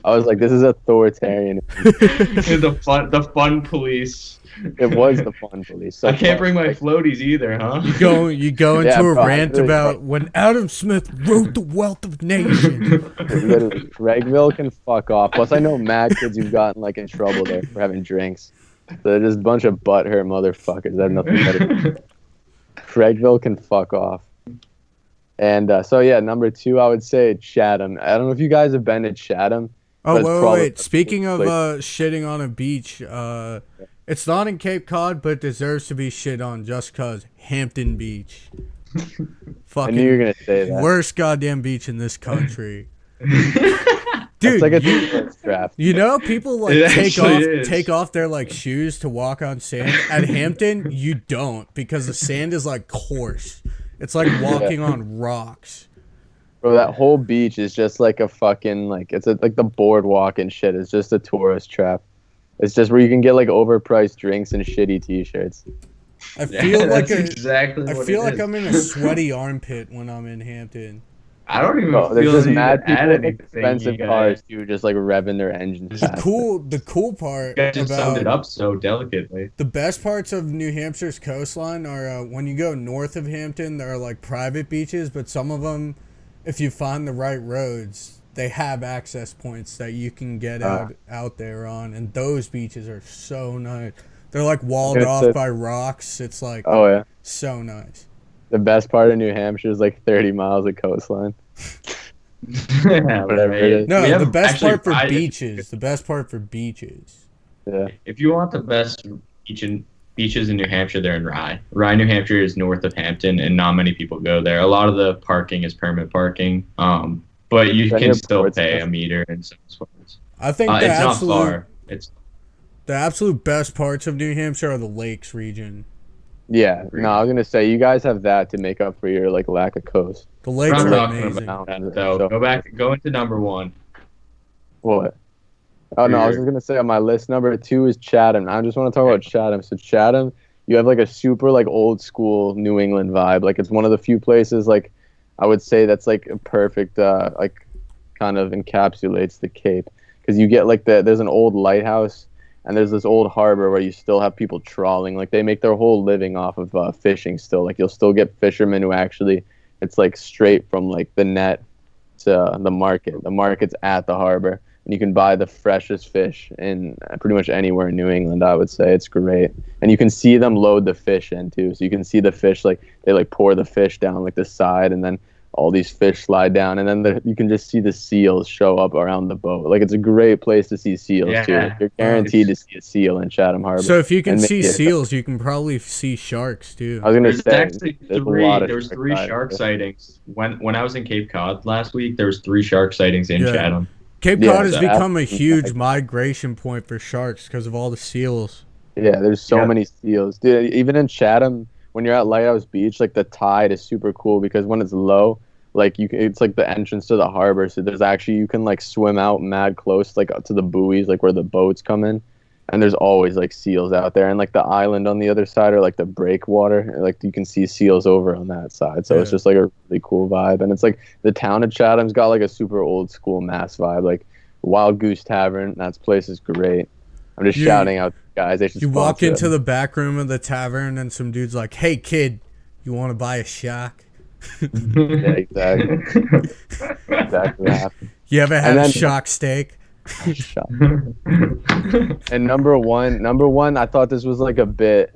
I was like, this is authoritarian. the fun police. It was the fun police. So I can't bring my floaties either, huh? You go into a rant about when Adam Smith wrote The Wealth of Nations. Literally, Craigville can fuck off. Plus, I know mad kids who've gotten like in trouble there for having drinks. So they're just a bunch of butthurt motherfuckers that have nothing better. Craigville can fuck off. And so yeah, number 2, I would say Chatham. I don't know if you guys have been to Chatham. Oh wait. Speaking of shitting on a beach, it's not in Cape Cod, but deserves to be shit on just cause. Hampton Beach. Fucking I knew you were gonna say that. Worst goddamn beach in this country. It's Dude, like a tourist trap. you know people like take off their like shoes to walk on sand. At Hampton, you don't, because the sand is like coarse. It's like walking on rocks. Bro, that whole beach is just like a fucking like like the boardwalk and shit. It's just a tourist trap. It's just where you can get like overpriced drinks and shitty t-shirts. I feel like I'm in a sweaty armpit when I'm in Hampton. I don't even There's feel just the need mad to people add with anything. expensive cars too, just like revving their engines. The cool part You just summed it about up so delicately. the best parts of New Hampshire's coastline are when you go north of Hampton, there are like private beaches, but some of them, if you find the right roads, they have access points that you can get out there on, and those beaches are so nice. They're like walled off by rocks. It's like so nice. The best part of New Hampshire is like 30 miles of coastline. Whatever it is. No, the best part for beaches. The best part for beaches. Yeah. If you want the best beaches in New Hampshire, they're in Rye. Rye, New Hampshire is north of Hampton, and not many people go there. A lot of the parking is permit parking, but you can still pay a meter in some spots. I think it's not far. The absolute best parts of New Hampshire are the lakes region. Yeah, no, I was gonna say you guys have that to make up for your like lack of coast. The lakes I'm are talking amazing. about that, though. Go into number 1. What? Oh no, I was just gonna say on my list number 2 is Chatham. I just want to talk about Chatham. So Chatham, you have like a super like old school New England vibe. Like it's one of the few places like I would say that's like a perfect like kind of encapsulates the Cape, because you get like there's an old lighthouse. And there's this old harbor where you still have people trawling. Like, they make their whole living off of fishing still. Like, you'll still get fishermen who actually, it's like straight from like the net to the market. The market's at the harbor. And you can buy the freshest fish in pretty much anywhere in New England, I would say. It's great. And you can see them load the fish in, too. So you can see the fish, like, they like pour the fish down like the side, and then all these fish slide down, and then you can just see the seals show up around the boat. Like, it's a great place to see seals too. You're guaranteed to see a seal in Chatham Harbor. So if you can see seals, you can probably see sharks too. I was gonna say actually there was 3 shark sightings when I was in Cape Cod last week. There was 3 shark sightings in Chatham. Cape Cod has become a huge migration point for sharks because of all the seals. Yeah, there's so many seals, dude. Even in Chatham, when you're at Lighthouse Beach, like the tide is super cool because when it's low, like it's like the entrance to the harbor, so there's actually you can like swim out mad close like up to the buoys, like where the boats come in, and there's always like seals out there. And like the island on the other side, or like the breakwater, like you can see seals over on that side. So it's just like a really cool vibe. And it's like the town of Chatham's got like a super old school mass vibe, like Wild Goose Tavern. That place is great. I'm just You- shouting out guys. They should You walk sponsor into them. the back room of the tavern and some dude's like, "Hey kid, you want to buy a shark? Yeah, exactly. Exactly what happened. You ever had And a then- shark steak?" Shut. And number one, I thought this was like a bit.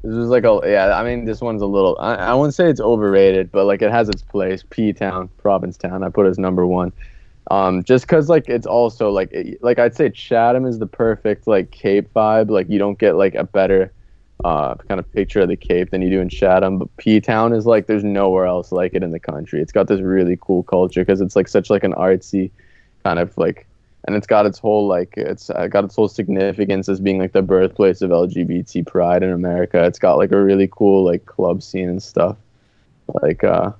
This was like a yeah. I mean, this one's a little. I wouldn't say it's overrated, but like it has its place. P Town, Provincetown. I put as number one. Just because like it's also like like I'd say Chatham is the perfect like Cape vibe. Like you don't get like a better kind of picture of the Cape than you do in Chatham. But P Town is like there's nowhere else like it in the country. It's got this really cool culture because it's like such like an artsy kind of like. And it's got its whole like it's got its whole significance as being like the birthplace of LGBT pride in America. It's got like a really cool like club scene and stuff. Like yeah.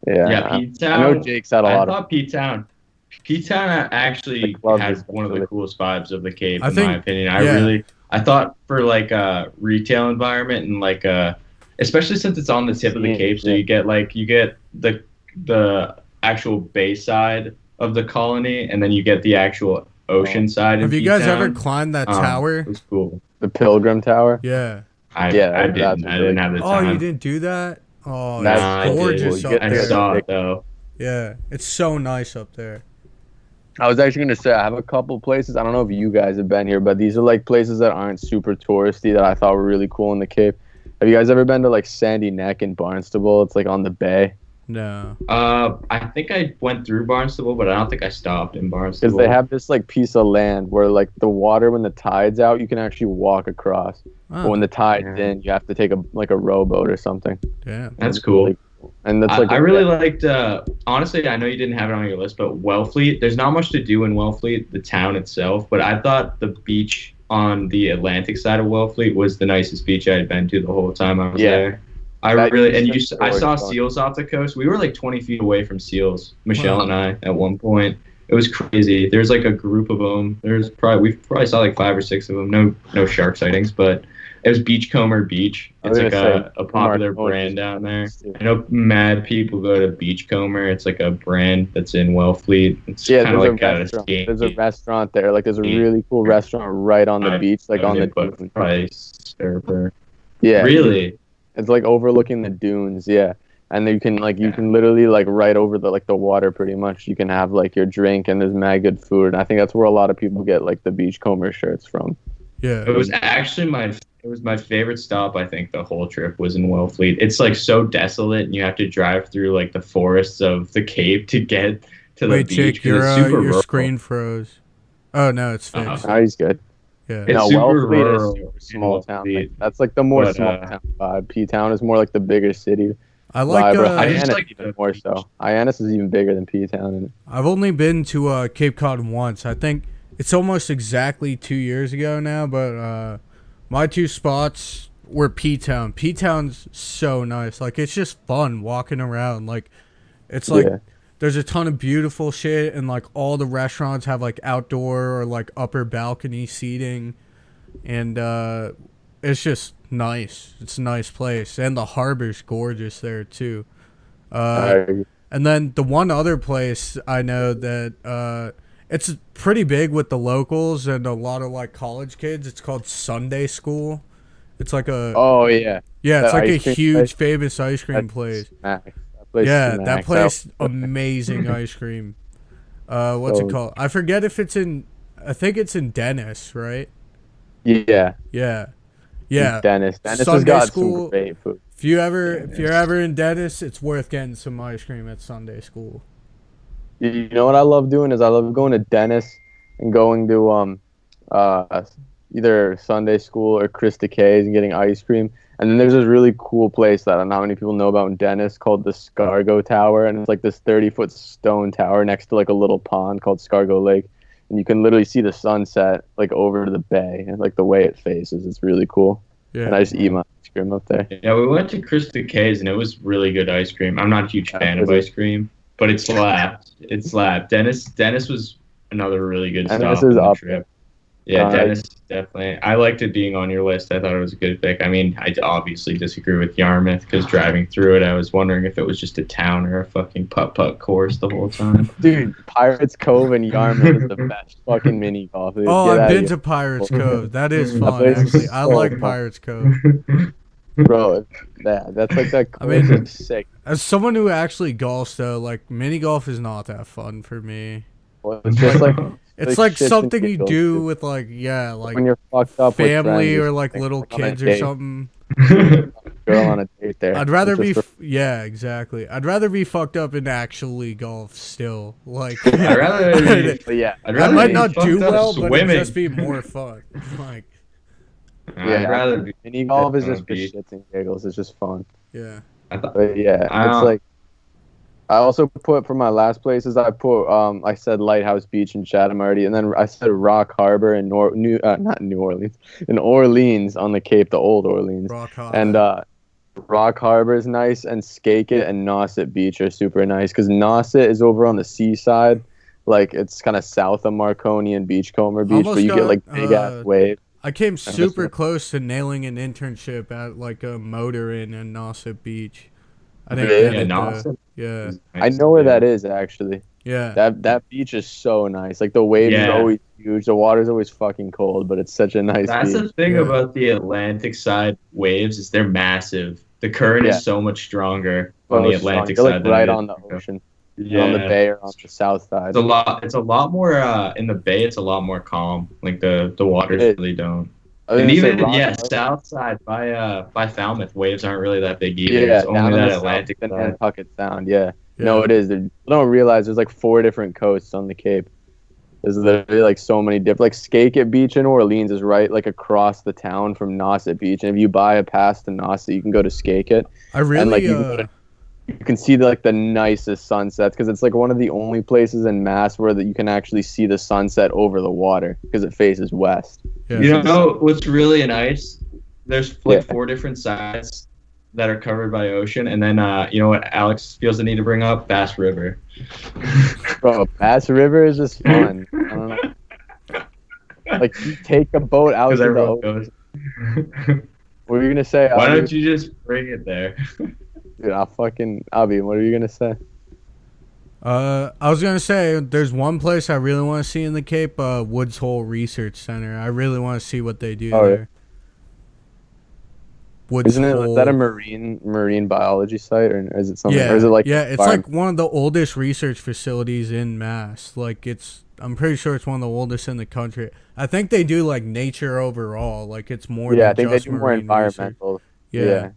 P-Town. I know Jake's had a I lot of thought P-Town actually The clubs has especially. one of the coolest vibes of the Cape, I in think- my opinion. yeah. I thought for like a retail environment and like especially since it's on the tip of the Yeah, Cape, so yeah. you get the actual bay side of the colony, and then you get the actual ocean side. Have in you guys P-Town. ever climbed that tower? It was cool. the Pilgrim Tower. Yeah. I that's didn't. I really didn't have the Oh, time. you didn't do that? Oh, That's Nah, it's I gorgeous did. up I there. saw it though. Yeah, it's so nice up there. I was actually going to say I have a couple places. I don't know if you guys have been here, but these are like places that aren't super touristy that I thought were really cool in the Cape. Have you guys ever been to like Sandy Neck in Barnstable? It's like on the bay No. I think I went through Barnstable, but I don't think I stopped in because Barnstable. they have this like piece of land where like the water when the tide's out, you can actually walk across. But Oh, when the tide's in, you have to take a rowboat or something. damn. That's It's cool. really cool. And that's like I really liked, honestly, I know you didn't have it on your list, but Wellfleet, there's not much to do in Wellfleet, the town itself, but I thought the beach on the Atlantic side of Wellfleet was the nicest beach I had been to the whole time I was Yeah. there. I That really, and used to I saw always fun. seals off the coast. We were like 20 feet away from seals, Michelle Wow. and I, at one point. It was crazy. There's like a group of them. We probably saw like 5 or 6 of them. No shark sightings, but it was Beachcomber Beach. I was It's like gonna say, a popular Mark brand Moses. down there. I know mad people go to Beachcomber. It's like a brand that's in Wellfleet. It's Yeah, kind of there's like a a restaurant. skate. There's a restaurant there. Like there's a really cool restaurant right on the beach, like on the dune. price server. Yeah, Really? it's like overlooking the dunes. Yeah, and then you can literally like right over the water pretty much. You can have like your drink and there's mad good food. And I think that's where a lot of people get like the Beachcomber shirts from. Yeah. It was actually my favorite stop. I think the whole trip was in Wellfleet. It's like so desolate, and you have to drive through like the forests of the Cape to get to the Wait, beach. Jake, 'cause your it's super your rural. screen froze. Oh no, it's Uh-oh. fixed. Oh, he's good. Yeah. It's No, super Wellfleet rural is super in small town. Wellfleet. Like, that's like the more But, small town vibe. P Town is more like the bigger city I like. vibe. Or I just Hyannis like even the more beach. so. Hyannis is even bigger than P Town. And I've only been to Cape Cod once. I think it's almost exactly 2 years ago now. But my two spots were P Town. P Town's so nice. Like it's just fun walking around. Like it's like. Yeah. There's a ton of beautiful shit, and like all the restaurants have like outdoor or like upper balcony seating, and it's just nice. It's a nice place, and the harbor's gorgeous there too. And then the one other place I know that it's pretty big with the locals and a lot of like college kids. It's called Sunday School. It's like a Oh yeah. yeah, it's that like a ice cream huge place? famous ice cream That's place. smack. That place Yeah, smacks. that place amazing ice cream. What's it So- called? I forget if it's in. I think it's in Dennis, right? Yeah. Yeah, yeah. Dennis has Sunday got school- some great food. If you're ever in Dennis, it's worth getting some ice cream at Sunday School. You know what I love doing is I love going to Dennis and going to either Sunday School or Krista K's and getting ice cream. And then there's this really cool place that not many people know about in Dennis called the Scargo Tower, and it's like this 30-foot stone tower next to like a little pond called Scargo Lake, and you can literally see the sunset like over the bay and like the way it faces. It's really cool. And I Yeah, just eat my ice cream up there. Yeah, we went to Krista K's and it was really good ice cream. I'm not a huge fan of was it? ice cream, but it slapped. It slapped. Dennis was another really good Dennis stop is on the up trip. Yeah, Uh, Dennis, definitely. I liked it being on your list. I thought it was a good pick. I mean, I obviously disagree with Yarmouth because driving through it, I was wondering if it was just a town or a fucking putt-putt course the whole time. Dude, Pirates Cove and Yarmouth is the best fucking mini golf. Dude. Oh, Get I've out of been here. to Pirates Cove. That is That fun, place is actually. I so like fun. Pirates Cove. Bro, that's like that I course mean- is sick. As someone who actually golfs, though, like mini golf is not that fun for me. Well, it's just like It's like shits and something you giggles, do dude. with like like when you're fucked up with family friends or like little on a kids or date. something. Girl on a date there. I'd rather be Just yeah, exactly. I'd rather be fucked up and actually golf still. Like I'd rather But yeah, I'd I rather might be not fucked do up well, but it'd swimming. just be more fun. Like I'd rather be. mini golf is on a just for beach. shits and giggles. It's just fun. yeah. I thought, But yeah, I it's don't- like I also put for my last places. I put I said Lighthouse Beach in Chatham already, and then I said Rock Harbor in not New Orleans, in Orleans on the Cape, the old Orleans. Rock hard. And Rock Harbor is nice, and Skakit and Nauset Beach are super nice because Nauset is over on the seaside, like it's kind of south of Marconi and Beachcomber Beach, Almost but you get got, like big ass waves. I came that's super what- close to nailing an internship at like a motor inn in Nauset Beach. I didn't Really? get Yeah, it though. Nauset Yeah. I know where that is actually. Yeah. That beach is so nice. Like the waves are Yeah. always huge. The water's always fucking cold, but it's such a nice That's beach. the thing Yeah. about the Atlantic side waves is they're massive. The current Yeah. is so much stronger on the So strong. Atlantic You're side like than right it is on the in Mexico. ocean. Yeah, You're on the bay or on the south side. It's a lot more in the bay. It's a lot more calm. Like the waters It is. really don't. I was And gonna say even Rock yeah, Harbor- south side by Falmouth, waves aren't really that big either. Yeah, it's down only on that the Atlantic south, side. Nantucket Sound. Yeah. Yeah. No, it is. They don't realize there's like 4 different coasts on the Cape. There's literally like so many different. Like Skakit Beach in Orleans is right like across the town from Nauset Beach, and if you buy a pass to Nauset, you can go to Skakit, I really and like you can see like the nicest sunsets because it's like one of the only places in Mass where that you can actually see the sunset over the water because it faces west. yeah. You know what's really nice? There's like Yeah. 4 different sides that are covered by ocean, and then you know what Alex feels the need to bring up? Bass River. Bro, Bass River is just fun. I don't know. Like you take a boat out Because to the everyone ocean. goes. What were you gonna say? Why Abby? don't you just bring it there? Dude, I'll fucking Abby. What are you gonna say? I was gonna say there's one place I really want to see in the Cape, Woods Hole Research Center. I really want to see what they do Oh, yeah. there. Woods Isn't it? Hole. Is that a marine biology site, or is it something? Yeah, Or is it like yeah, it's environment- like one of the oldest research facilities in Mass. Like I'm pretty sure it's one of the oldest in the country. I think they do like nature overall. Like it's more. Yeah, than I think they just do more marine research. environmental. Yeah. Yeah.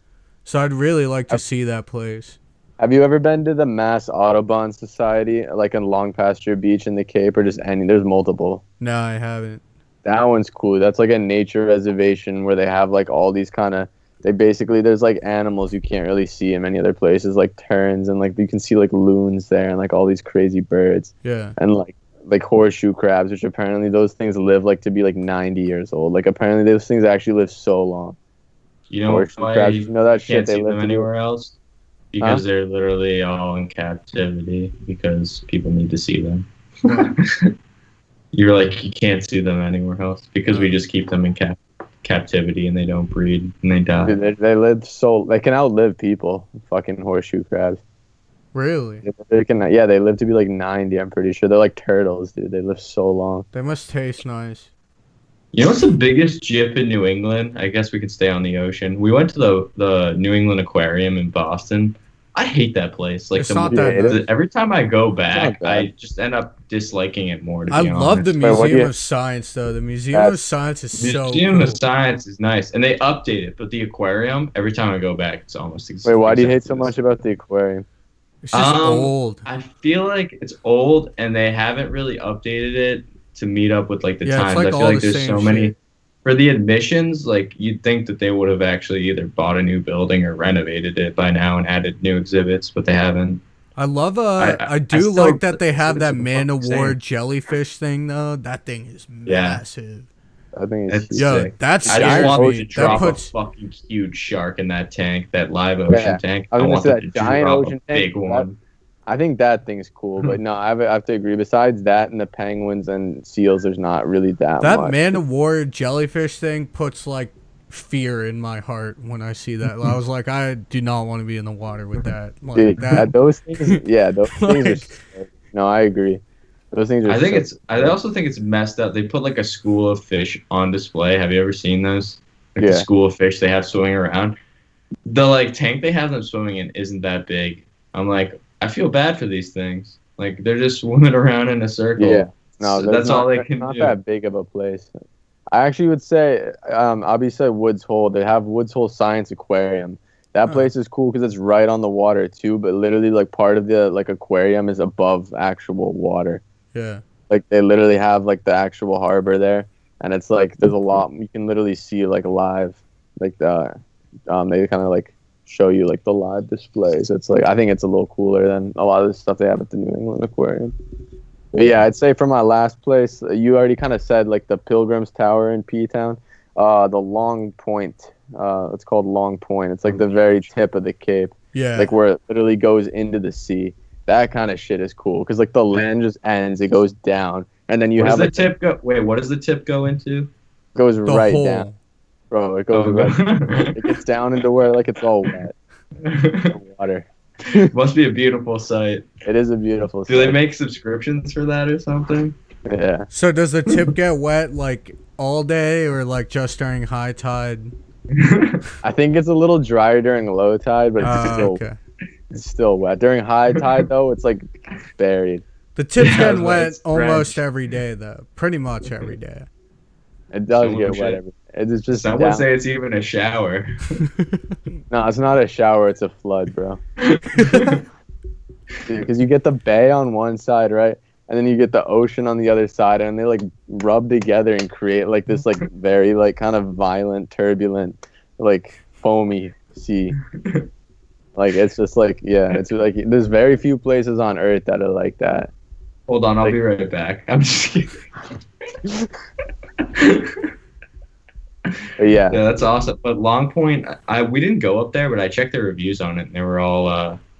So I'd really like to I've- see that place. Have you ever been to the Mass Audubon Society, like in Long Pasture Beach in the Cape, or just any? There's multiple. No, I haven't. That one's cool. That's like a nature reservation where they have like all these kind of. They basically there's like animals you can't really see in many other places, like terns, and like you can see like loons there, and like all these crazy birds, Yeah. and like horseshoe crabs, which apparently those things live like to be like 90 years old. Like apparently those things actually live so long. You know Horseshoe why crabs, you you know that shit can't they see live them to do? anywhere else? Because they're literally all in captivity because people need to see them. You're like, you can't see them anywhere else because we just keep them in captivity and they don't breed and they die. Dude, they live so they can outlive people. Fucking horseshoe crabs. Really? They can, yeah, they live to be like 90. I'm pretty sure they're like turtles, dude. They live so long. They must taste nice. You know what's the biggest gyp in New England? I guess we could stay on the ocean. We went to the New England Aquarium in Boston. I hate that place. Like It's the, not that that. every time I go not back, bad. I just end up disliking it more. To I be love the honest. Wait, what do Museum you- of Science though. The Museum That's- of Science is so Museum cool. of Science is nice, and they update it. But the aquarium, every time I go back, it's almost Wait, why do you hate so exactly much about the aquarium? It's just old. I feel like it's old, and they haven't really updated it to meet up with like the Yeah, it's times. like I feel all like the there's same so many shit. for the admissions. Like you'd think that they would have actually either bought a new building or renovated it by now and added new exhibits, but they haven't. I love I do still- like that they have that it's Man of fucking War same. jellyfish thing though. That thing is Yeah. massive. I think it's It's Yo, sick. that's I just scares want me. to That drop puts a fucking huge shark in that tank, that live ocean Yeah, tank. I was gonna want say them that to giant drop ocean a tank, big one. I think that thing's cool, but no, I have to agree. Besides that and the penguins and seals, there's not really that That much. man of war jellyfish thing puts like fear in my heart when I see that. I was like, I do not want to be in the water with that. Like Dude, that. those things, yeah, those things are Like, sick. No, I agree. Those things are I think so it's. I also think it's messed up. They put like a school of fish on display. Have you ever seen those? Like the Yeah. school of fish they have swimming around. The like tank they have them swimming in isn't that big. I'm like, I feel bad for these things. Like they're just swimming around in a circle. Yeah. No, So that's all they that's can not do. that big of a place. I actually would say, obviously Woods Hole. They have Woods Hole Science Aquarium. That Huh. place is cool because it's right on the water too. But literally, like part of the like aquarium is above actual water. yeah. Like they literally have like the actual harbor there, and it's like there's a lot you can literally see like live, like they kind of like show you like the live displays. It's like I think it's a little cooler than a lot of the stuff they have at the New England Aquarium. But yeah, I'd say for my last place, you already kind of said like the Pilgrim's Tower in P Town, the Long Point. It's called Long Point. It's like the very tip of the Cape, Yeah. like where it literally goes into the sea. That kind of shit is cool because like the land just ends, it goes down, and then you What does have the like tip go? Wait, what does the tip go into? goes the right hole. down, bro. It goes Oh, right. It gets down into where like it's all wet, the water. Must be a beautiful sight. It is a beautiful. Do they sight. make subscriptions for that or something? Yeah. So does the tip get wet like all day or like just during high tide? I think it's a little drier during low tide, but Okay. it's still wet. During high tide though, it's like buried. The tip's Yeah, getting it's wet almost drenched. every day though. Pretty much every day. It does Someone get should- wet. It's just Some down. would say it's even a shower. No, it's not a shower. It's a flood, bro. Because you get the bay on one side, right? And then you get the ocean on the other side, and they like rub together and create like this like very like kind of violent, turbulent, like foamy sea. Like it's just like yeah, it's like there's very few places on Earth that are like that. Hold on, I'll Like- be right back. I'm just kidding. But yeah, Yeah, that's awesome. But Long Point, we didn't go up there, but I checked the reviews on it, and they were all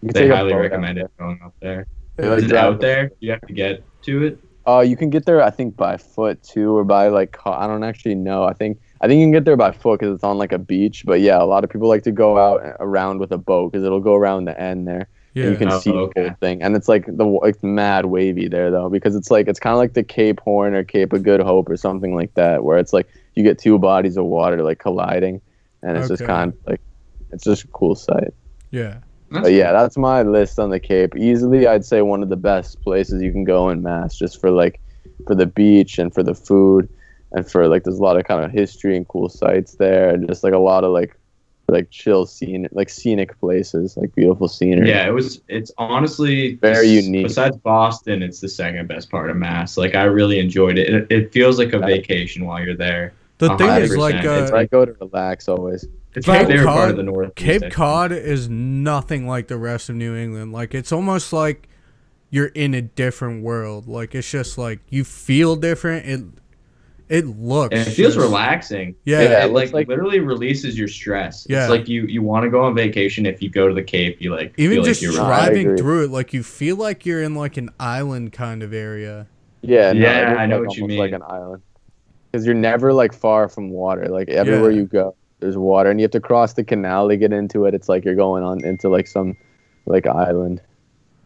you can they take a highly boat out recommended there. going up there. They, like, Is it drive out there? You have to get to it. You can get there I think by foot too, or by like I don't actually know. I think you can get there by foot because it's on like a beach. But yeah, a lot of people like to go out around with a boat because it'll go around the end there. Yeah. And you can Oh, see the okay. whole thing, and it's like it's mad wavy there though because it's like it's kind of like the Cape Horn or Cape of Good Hope or something like that, where it's like you get two bodies of water like colliding, and it's just Okay. kind of like it's just a cool sight. Yeah. But yeah, that's my list on the Cape. Easily, I'd say one of the best places you can go in Mass, just for the beach and for the food, and for like there's a lot of kind of history and cool sites there, and just like a lot of like chill scenic places, like beautiful scenery. Yeah, it's honestly Very unique. Besides Boston, it's the second best part of Mass. Like I really enjoyed it. It feels like a vacation while you're there. The thing is 100%. like It's I go to relax always. It's my Cape favorite part Cod- of the Northeast. Cape Cod is nothing like the rest of New England. Like it's almost like you're in a different world. Like it's just like you feel different. It looks. And it feels just- relaxing. Yeah. Yeah. It it looks like like- literally releases your stress. Yeah. It's like you want to go on vacation. If you go to the Cape, you like Even feel just like you're No, I driving agree. through it, like you feel like you're in like an island kind of area. Yeah, no, Yeah, it is I know like what you almost like mean. an island, because you're never like far from water. Like everywhere Yeah. you go, there's water, and you have to cross the canal to get into it. It's like you're going on into like some like island.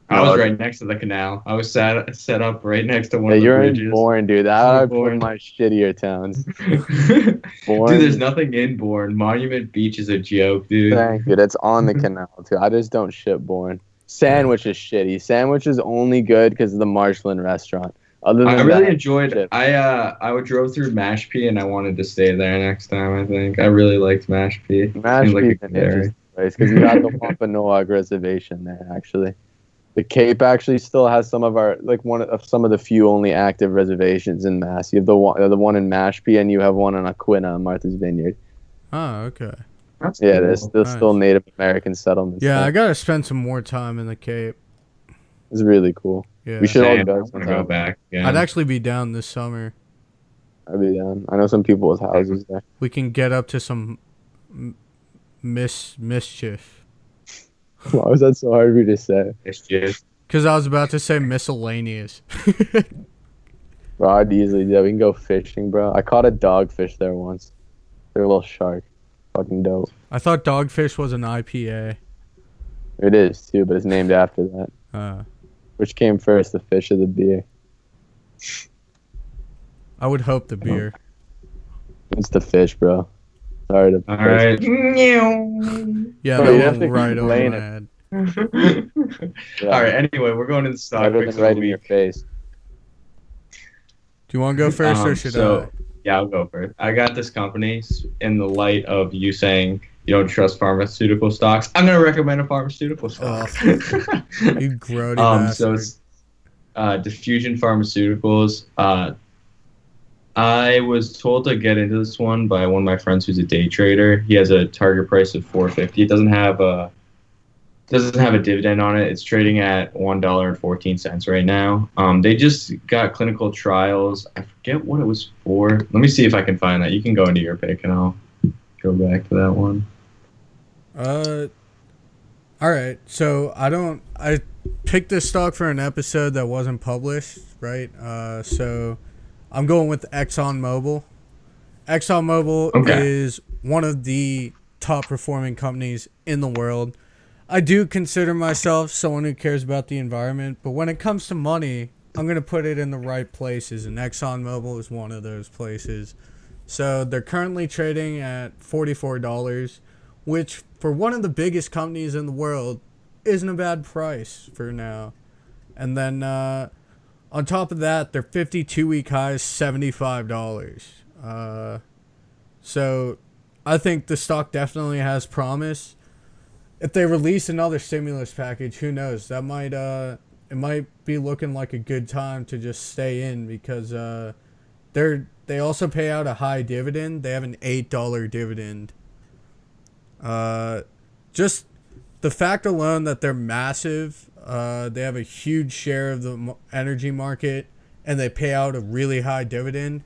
I was No, right next to the canal. I was set up right next to one Yeah, of the you're bridges. in Bourne, dude. That You're would put Bourne. my shittier towns. Dude, Bourne, there's nothing in Bourne. Monument Beach is a joke, dude. thank you. That's on the canal too. I just don't ship Bourne. Sandwich is shitty. Sandwich is only good because of the Marshland restaurant. Other than I really that, enjoyed shit. I drove through Mashpee and I wanted to stay there next time, I think. I really liked Mashpee. Seemed like a Mashpee's good an area. interesting place because you got the Wampanoag Reservation there. Actually, the Cape actually still has some of our some of the few only active reservations in Mass. You have the one in Mashpee, and you have one in Aquina, Martha's Vineyard. Oh, okay. That's Yeah, cool. there's still Nice. Native American settlements. Yeah, there. I gotta spend some more time in the Cape. It's really cool. Yeah. We should all Same. I go want to go sometime. back. Yeah. I'd actually be down this summer. I'd be down. I know some people with houses there. We can get up to some mischief. Why was that so hard for you to say? It's just Because I was about to say miscellaneous. Bro, I'd easily do that. We can go fishing, bro. I caught a dogfish there once. They're a little shark. Fucking dope. I thought Dogfish was an IPA. It is, too, but it's named after that. Which came first, the fish or the beer? I would hope the beer. It's the fish, bro. Sorry to... All right. Yeah, Bro, you that have went to right over explain my it. head. Yeah, All right. Anyway, we're going to the stock better picks than of right the in your week. face. Do you want to go first or should I? Yeah, I'll go first. I got this company in the light of you saying you don't trust pharmaceutical stocks. I'm going to recommend a pharmaceutical stock. You grody bastard. So it's Diffusion Pharmaceuticals. I was told to get into this one by one of my friends who's a day trader. He has a target price of $4.50. It doesn't have a dividend on it. It's trading at $1.14 right now. They just got clinical trials. I forget what it was for. Let me see if I can find that. You can go into your pick and I'll go back to that one. All right. So I picked this stock for an episode that wasn't published, right? So I'm going with ExxonMobil. ExxonMobil is one of the top performing companies in the world. I do consider myself someone who cares about the environment, but when it comes to money, I'm going to put it in the right places, and ExxonMobil is one of those places. So they're currently trading at $44, which for one of the biggest companies in the world isn't a bad price for now. And then on top of that, their 52-week high is $75. So I think the stock definitely has promise. If they release another stimulus package, who knows? That might it might be looking like a good time to just stay in because they also pay out a high dividend. They have an $8 dividend. Just the fact alone that they're massive, they have a huge share of the energy market, and they pay out a really high dividend,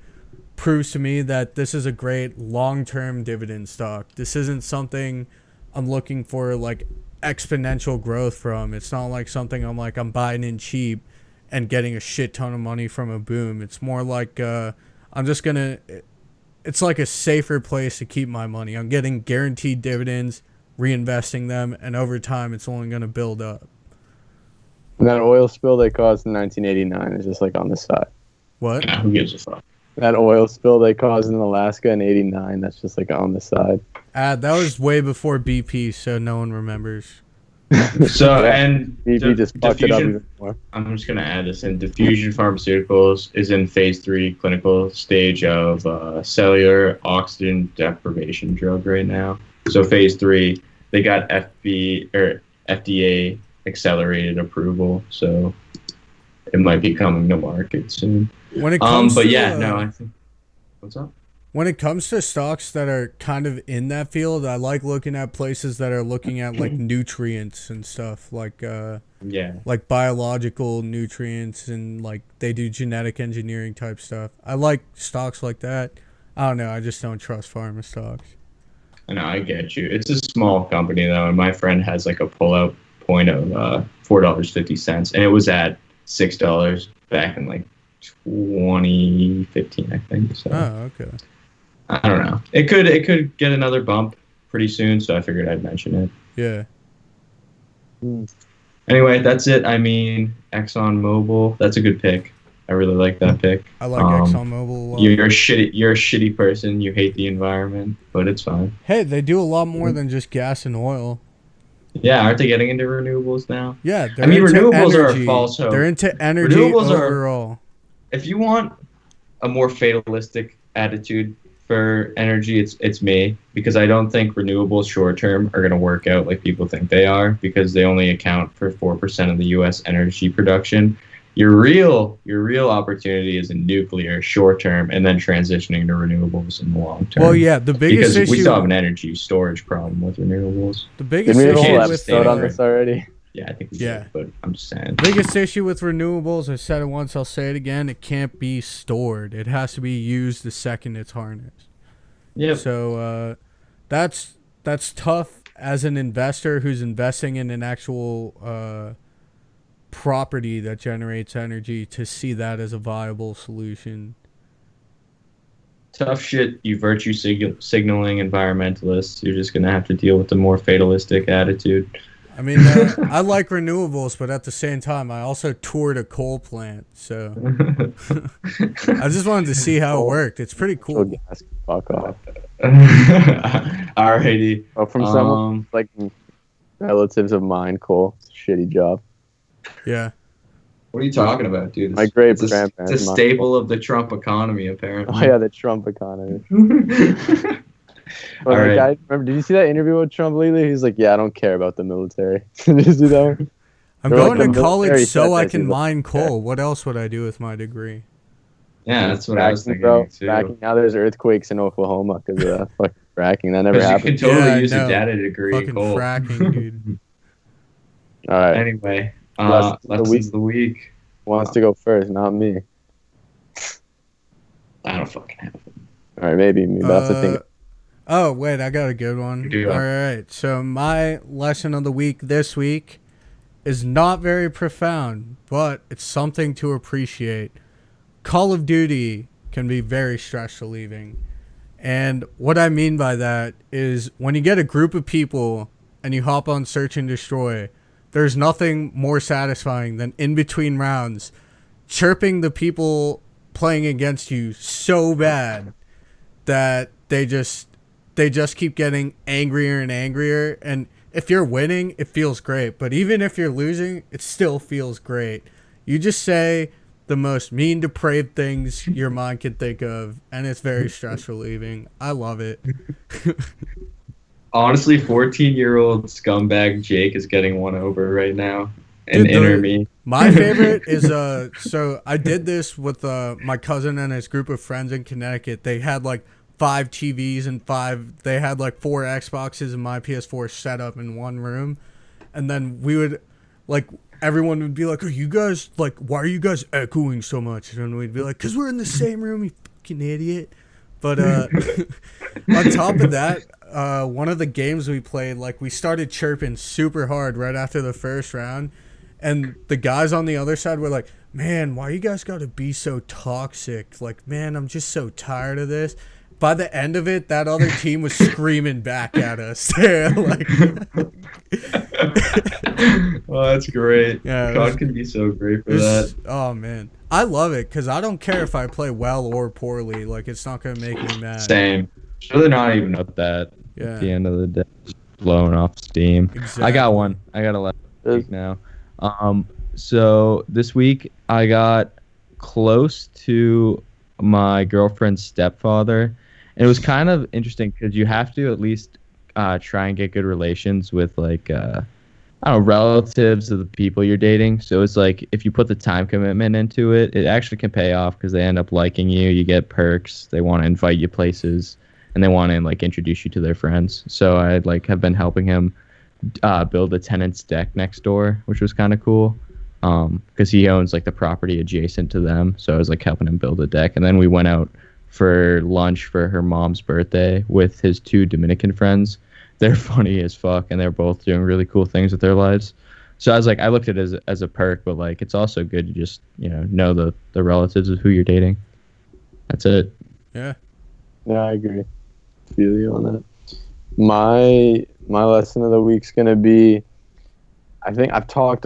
proves to me that this is a great long-term dividend stock. This isn't something I'm looking for like exponential growth from. It's not like something I'm buying in cheap and getting a shit ton of money from a boom. It's more like it's like a safer place to keep my money. I'm getting guaranteed dividends, reinvesting them, and over time it's only going to build up. And that oil spill they caused in 1989 is just like on the side. What? Yeah, who gives a fuck? That oil spill they caused in Alaska in 89, that's just like on the side. That was way before BP, so no one remembers. So, Yeah. and BP just fucked it up even more. I'm just going to add this in. Diffusion Pharmaceuticals is in phase 3 clinical stage of cellular oxygen deprivation drug right now. So phase 3, they got FDA accelerated approval, so it might be coming to market soon. When it comes but to, yeah, no, I think. What's up? When it comes to stocks that are kind of in that field, I like looking at places that are looking at like nutrients and stuff, like like biological nutrients, and like they do genetic engineering type stuff. I like stocks like that. I don't know, I just don't trust pharma stocks. I know, I get you. It's a small company though, and my friend has like a pullout point of $4.50, and it was at $6 back in like 2015, I think. So. Oh, okay. I don't know. It could get another bump pretty soon, so I figured I'd mention it. Yeah. Anyway, that's it. I mean, ExxonMobil, that's a good pick. I really like that pick. I like ExxonMobil a lot. You're a shitty person. You hate the environment, but it's fine. Hey, they do a lot more than just gas and oil. Yeah, aren't they getting into renewables now? Yeah, I mean, renewables are a false hope. They're into energy Renewables overall. If you want a more fatalistic attitude for energy, it's me, because I don't think renewables short term are going to work out like people think they are, because they only account for 4% of the U.S. energy production. Your real opportunity is in nuclear short term, and then transitioning to renewables in the long term. Well, yeah, the biggest issue, because we still have an energy storage problem with renewables. The biggest Did we have a issue whole with episode on this already? Yeah, I think we Yeah. did, but I'm just saying. Biggest issue with renewables, I said it once, I'll say it again, it can't be stored. It has to be used the second it's harnessed. Yeah. So that's tough as an investor who's investing in an actual property that generates energy to see that as a viable solution. Tough shit, you virtue signaling environmentalists. You're just going to have to deal with the more fatalistic attitude. I mean, I like renewables, but at the same time, I also toured a coal plant, so I just wanted to see how it worked. It's pretty cool. Gas, fuck off. Alrighty. Oh, from someone like relatives of mine, Cole. It's a shitty job. Yeah. What are you talking about, dude? My great It's a staple of the Trump economy, apparently. Oh yeah, the Trump economy. All right. Guy, remember? Did you see that interview with Trump lately? He's like, "Yeah, I don't care about the military." Did you see that one? I'm going to college so I can mine coal. What else would I do with my degree? Yeah, that's what I was thinking too. Fracking. Now there's earthquakes in Oklahoma because of fucking fracking. That never happened. You can totally use a data degree. Fucking fracking, dude. All right. Anyway, lessons of the week. Wants to go first, not me. I don't fucking have it. All right, maybe me. That's the thing. Oh, wait, I got a good one. Yeah. All right, so my lesson of the week this week is not very profound, but it's something to appreciate. Call of Duty can be very stress relieving. And what I mean by that is when you get a group of people and you hop on Search and Destroy, there's nothing more satisfying than in between rounds chirping the people playing against you so bad that they just keep getting angrier and angrier. And if you're winning, it feels great. But even if you're losing, it still feels great. You just say the most mean, depraved things your mind can think of, and it's very stress relieving. I love it. Honestly, 14-year-old scumbag Jake is getting one over right now. And inner me. My favorite is so I did this with my cousin and his group of friends in Connecticut. They had like 5 TVs and they had like 4 Xboxes and my PS4 set up in one room. And then we would everyone would be like, "Are you guys why are you guys echoing so much?" And we'd be like, "'Cause we're in the same room, you fucking idiot." But on top of that, one of the games we played, we started chirping super hard right after the first round. And the guys on the other side were like, "Man, why you guys gotta be so toxic? Man, I'm just so tired of this." By the end of it, that other team was screaming back at us. Oh, that's great. Yeah, God can be so great for that. Oh, man. I love it because I don't care if I play well or poorly. It's not going to make me mad. Same. So they're not even up that at the end of the day. Just blowing off steam. Exactly. I got one. I got a last week now. So this week I got close to my girlfriend's stepfather. And it was kind of interesting because you have to at least try and get good relations with relatives of the people you're dating. So it's if you put the time commitment into it, it actually can pay off because they end up liking you. You get perks. They want to invite you places, and they want to introduce you to their friends. So I have been helping him build a tenant's deck next door, which was kind of cool because he owns the property adjacent to them. So I was helping him build a deck, and then we went out for lunch for her mom's birthday with his 2 Dominican friends. They're funny as fuck, and they're both doing really cool things with their lives. So I was I looked at it as a perk, but it's also good to just know the relatives of who you're dating. That's it. Yeah. Yeah, I agree. Feel you on that. My lesson of the week's gonna be, I think I've talked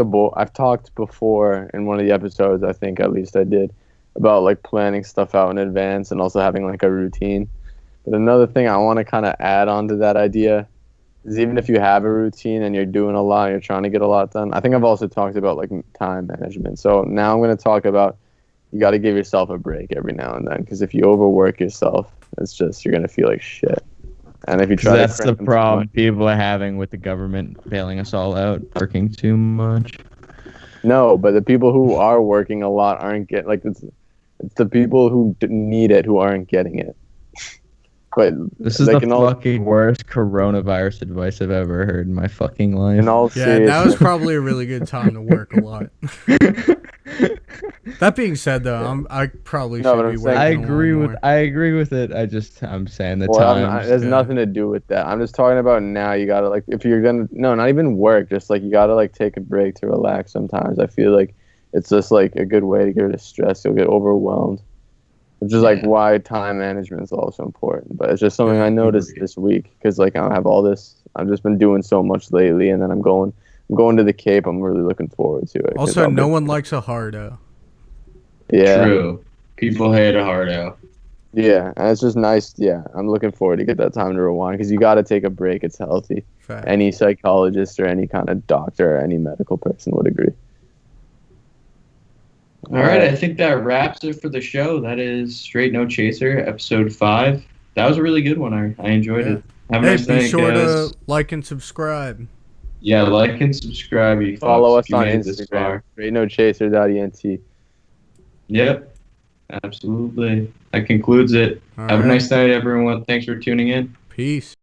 before in one of the episodes, I think at least I did, about planning stuff out in advance and also having a routine. But another thing I want to kind of add on to that idea is even if you have a routine and you're doing a lot, you're trying to get a lot done. I think I've also talked about time management. So now I'm going to talk about you got to give yourself a break every now and then, because if you overwork yourself, it's just you're going to feel like shit. And if you try, that's the problem people are having with the government bailing us all out, working too much. No, but the people who are working a lot aren't getting it's the people who need it who aren't getting it. But this is the fucking worst coronavirus advice I've ever heard in my fucking life. Yeah, that was probably a really good time to work a lot. That being said, though, Yeah. I probably No, should but be I'm saying- I working a agree little with more. I agree with it. I'm saying the Well, times. it has yeah. nothing to do with that. I'm just talking about now. You gotta like, if you're gonna, no, not even work. Just like you gotta like take a break to relax. Sometimes I feel like it's just like a good way to get rid of stress. You'll get overwhelmed, which is like Yeah. why time management is also important. But it's just something Yeah. I noticed this week because like I have all this. I've just been doing so much lately, and then I'm going to the Cape. I'm really looking forward to it. 'cause Also, I'll no be- one likes a hardo. Yeah. True. People hate a hard out. Yeah, and it's just nice. Yeah, I'm looking forward to get that time to rewind because you got to take a break. It's healthy. Fact. Any psychologist or any kind of doctor or any medical person would agree. All right, I think that wraps it for the show. That is Straight No Chaser, episode 5. That was a really good one. I enjoyed Yeah. it. Have a Hey, nice be night, sure guys. to like and subscribe. Yeah, like and subscribe. You Follow fucks, us if you on made it this Instagram. far. StraightNoChaser.ent. Yep, absolutely. That concludes it. All Have a right. nice night, everyone. Thanks for tuning in. Peace.